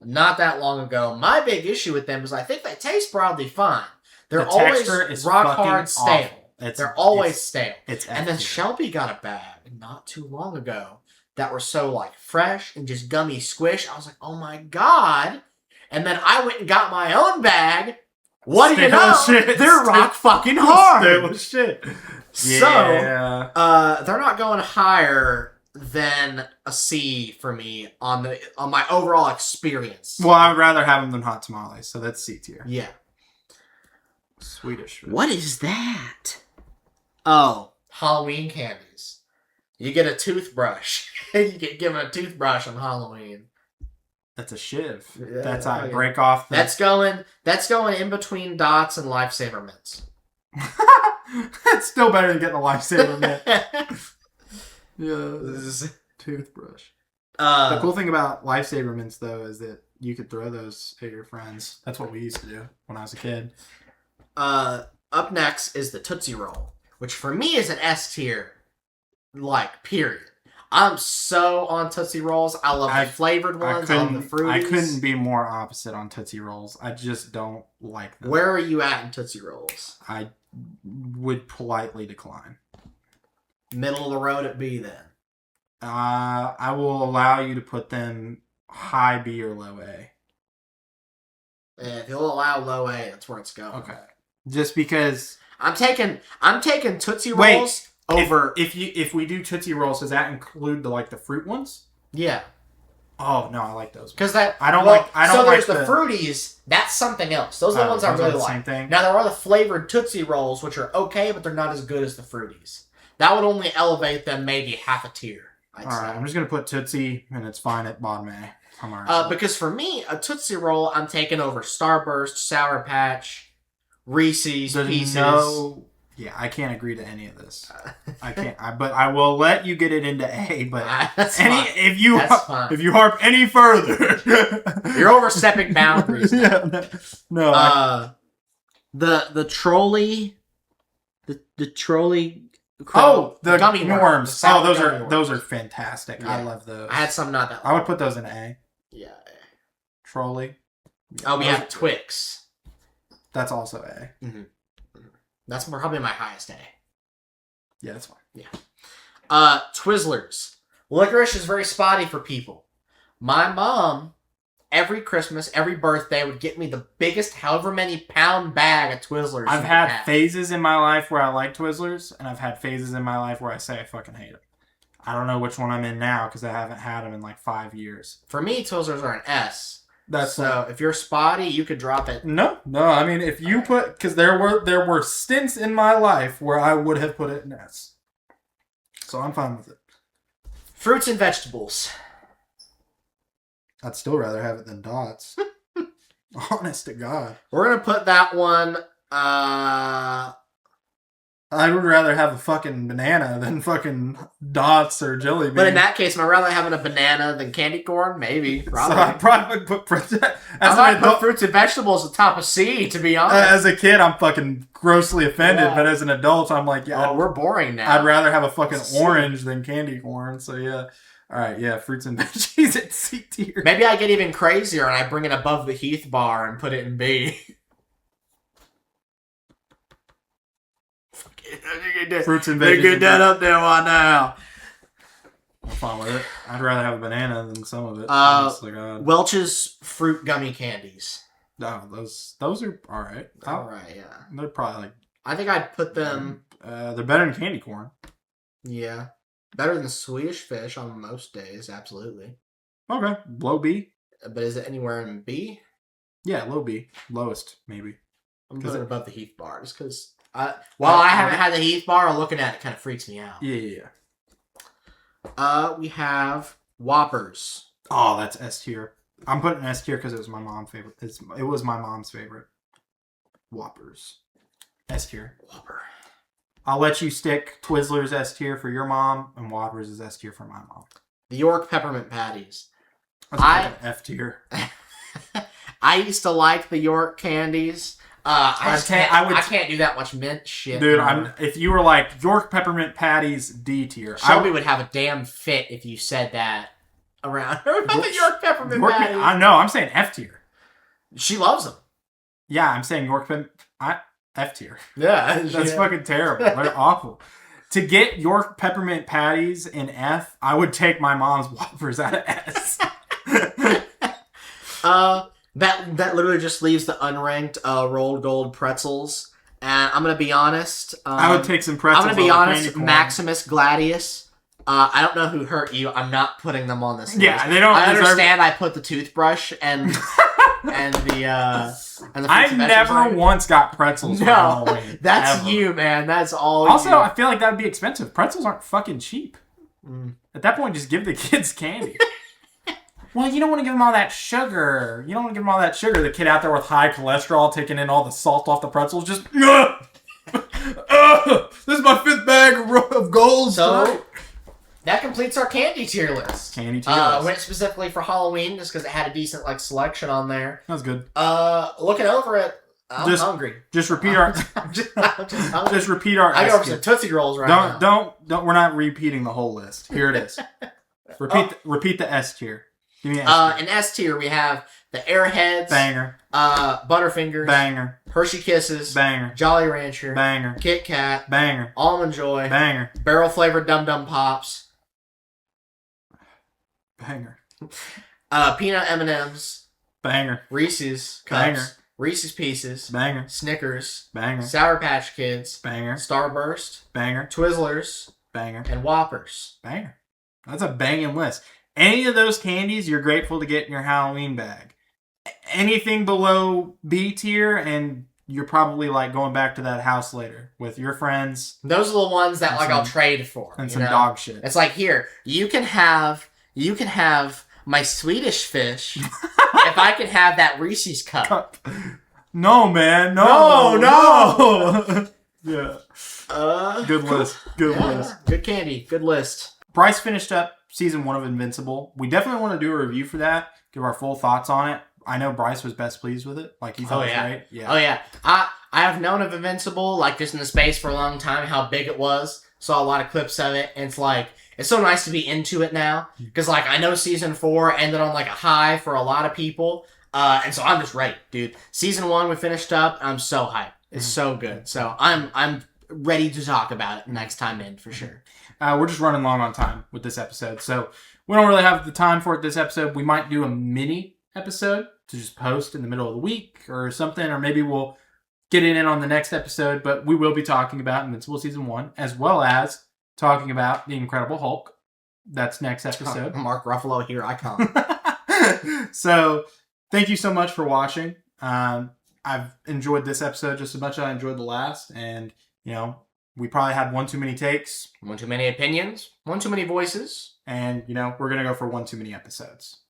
not that long ago. My big issue with them is I think they taste broadly fine. They're always rock hard stale. They're always stale. And then Shelby got a bag not too long ago that were so like fresh and just gummy squish. I was like, oh my god. And then I went and got my own bag. What do you know? They're rock fucking hard. Stale shit. Yeah. So, they're not going higher than a C for me on my overall experience. Well, I would rather have them than hot tamales, so that's C tier. Yeah. Swedish. What is that? Oh, Halloween candies. You get a toothbrush. You get given a toothbrush on Halloween. That's a shiv. Yeah, that's how break off. That's going in between Dots and Lifesaver Mints. That's still better than getting a Lifesaver Mint. Yeah, toothbrush. The cool thing about Lifesaver Mints, though, is that you could throw those at your friends. That's what we used to do when I was a kid. Up next is the Tootsie Roll, which for me is an S tier, like, period. I'm so on Tootsie Rolls. I love the flavored ones. I love the fruities. I couldn't be more opposite on Tootsie Rolls. I just don't like them. Where are you at in Tootsie Rolls? I would politely decline. Middle of the road at B, then. I will allow you to put them high B or low A. If you'll allow low A, that's where it's going. Okay. Just because I'm taking Tootsie Rolls over. If we do Tootsie Rolls, does that include the fruit ones? Yeah. Oh no, I like those. Because I don't like there's the fruities. That's something else. Those are the ones I really like. Same thing? Now there are the flavored Tootsie Rolls, which are okay, but they're not as good as the fruities. That would only elevate them maybe half a tier. All right, I'm just gonna put Tootsie, and it's fine at bottom A. I'm alright. Because for me, a Tootsie Roll, I'm taking over Starburst, Sour Patch, Reese's Pieces. Yeah, I can't agree to any of this. I can't. But I will let you get it into A. But if you harp any further, you're overstepping boundaries. No. The trolley, the trolley. The gummy worms. Those are fantastic. Yeah. I love those. I had some not that long. I would put those in A. Yeah. Trolley. We have Twix. That's also A. Mm-hmm. That's probably my highest A. Yeah, that's fine. Yeah. Twizzlers. Licorice is very spotty for people. My mom, every Christmas, every birthday, would get me the biggest, however many pound bag of Twizzlers. I've had phases in my life where I like Twizzlers, and I've had phases in my life where I say I fucking hate them. I don't know which one I'm in now because I haven't had them in 5 years. For me, Twizzlers are an S. So if you're spotty, you could drop it. No. I mean, if you because there were stints in my life where I would have put it in S. So I'm fine with it. Fruits and vegetables. I'd still rather have it than Dots. Honest to God. We're gonna put that one. I would rather have a fucking banana than fucking Dots or jelly beans. But in that case, am I rather having a banana than candy corn? Maybe. Probably. So I probably would put put fruits and vegetables atop of C, to be honest. As a kid, I'm fucking grossly offended, but as an adult, I'm like, yeah. We're boring now. I'd rather have a fucking orange than candy corn, so yeah. Alright, yeah, fruits and veggies at C tier. Maybe I get even crazier and I bring it above the Heath bar and put it in B. Fruits and veggies. They get that up there right now. I'm fine with it. I'd rather have a banana than some of it. Welch's fruit gummy candies. No, those are alright. Alright, yeah. They're probably I think I'd put them. They're better than candy corn. Yeah. Better than Swedish Fish on most days, absolutely. Okay. Low B. But is it anywhere in B? Yeah, low B. Lowest, maybe. I'm putting it above the Heath bar just because I haven't had the Heath bar, looking at it kind of freaks me out. Yeah. We have Whoppers. Oh, that's S tier. I'm putting S tier because it was my mom's favorite. It was my mom's favorite. Whoppers. S tier. Whopper. I'll let you stick Twizzlers S tier for your mom, and Whoppers is S tier for my mom. The York Peppermint Patties. That's F tier. I used to like the York candies. I can't do that much mint shit. Dude, if you were like York Peppermint Patties D tier, Shelby would have a damn fit if you said that around her about the York Peppermint Patties. I know, I'm saying F tier. She loves them. Yeah, I'm saying York F tier. Yeah. That's fucking terrible. They're awful. To get York Peppermint Patties in F, I would take my mom's Whoppers out of S. That literally just leaves the unranked rolled gold pretzels. And I'm going to be honest. I would take some pretzels. I'm going to be honest. Maximus Gladius. I don't know who hurt you. I'm not putting them on this list. Yeah, they don't. I understand. I put the toothbrush and the I never once got pretzels. No, that's ever. You, man. That's all. Also, you. I feel like that would be expensive. Pretzels aren't fucking cheap. At that point, just give the kids candy. Well, you don't want to give them all that sugar. The kid out there with high cholesterol taking in all the salt off the pretzels, just this is my 5th bag of gold. So that completes our candy tier list. Went specifically for Halloween just because it had a decent selection on there. That was good. Looking over it, I'm hungry. Just repeat our. Just repeat our. I go for some Tootsie Rolls right now. Don't. We're not repeating the whole list. Here it is. Repeat the S tier. Give me an S tier. In S tier, we have the Airheads. Banger. Butterfingers. Banger. Hershey Kisses. Banger. Jolly Rancher. Banger. Kit Kat. Banger. Almond Joy. Banger. Barrel flavored Dum Dum Pops. Banger. Peanut M&Ms. Banger. Reese's Cups. Banger. Reese's Pieces. Banger. Snickers. Banger. Sour Patch Kids. Banger. Starburst. Banger. Twizzlers. Banger. And Whoppers. Banger. That's a banging list. Any of those candies you're grateful to get in your Halloween bag. Anything below B tier, and you're probably like going back to that house later with your friends. Those are the ones that like I'll trade for. And some dog shit. It's like, here, you can have my Swedish fish if I can have that Reese's cup. No, man. No. Yeah. Good list. Good list. Good candy. Good list. Bryce finished up season 1 of Invincible. We definitely want to do a review for that. Give our full thoughts on it. I know Bryce was best pleased with it. Like, he thought it was great. Yeah. Oh, yeah. I have known of Invincible, like, just in the space for a long time, how big it was. Saw a lot of clips of it. And it's like, it's so nice to be into it now. Because, like, I know season 4 ended on, like, a high for a lot of people. And so I'm just ready, dude. Season 1 we finished up. I'm so hyped. It's so good. So I'm ready to talk about it next time in, for sure. We're just running long on time with this episode. So we don't really have the time for it this episode. We might do a mini episode to just post in the middle of the week or something. Or maybe we'll get it in on the next episode. But we will be talking about Invincible Season 1, as well as talking about The Incredible Hulk. That's next episode. Mark Ruffalo, here I come. So thank you so much for watching. I've enjoyed this episode just as much as I enjoyed the last. And, you know, we probably had one too many takes. One too many opinions. One too many voices. And, you know, we're going to go for one too many episodes.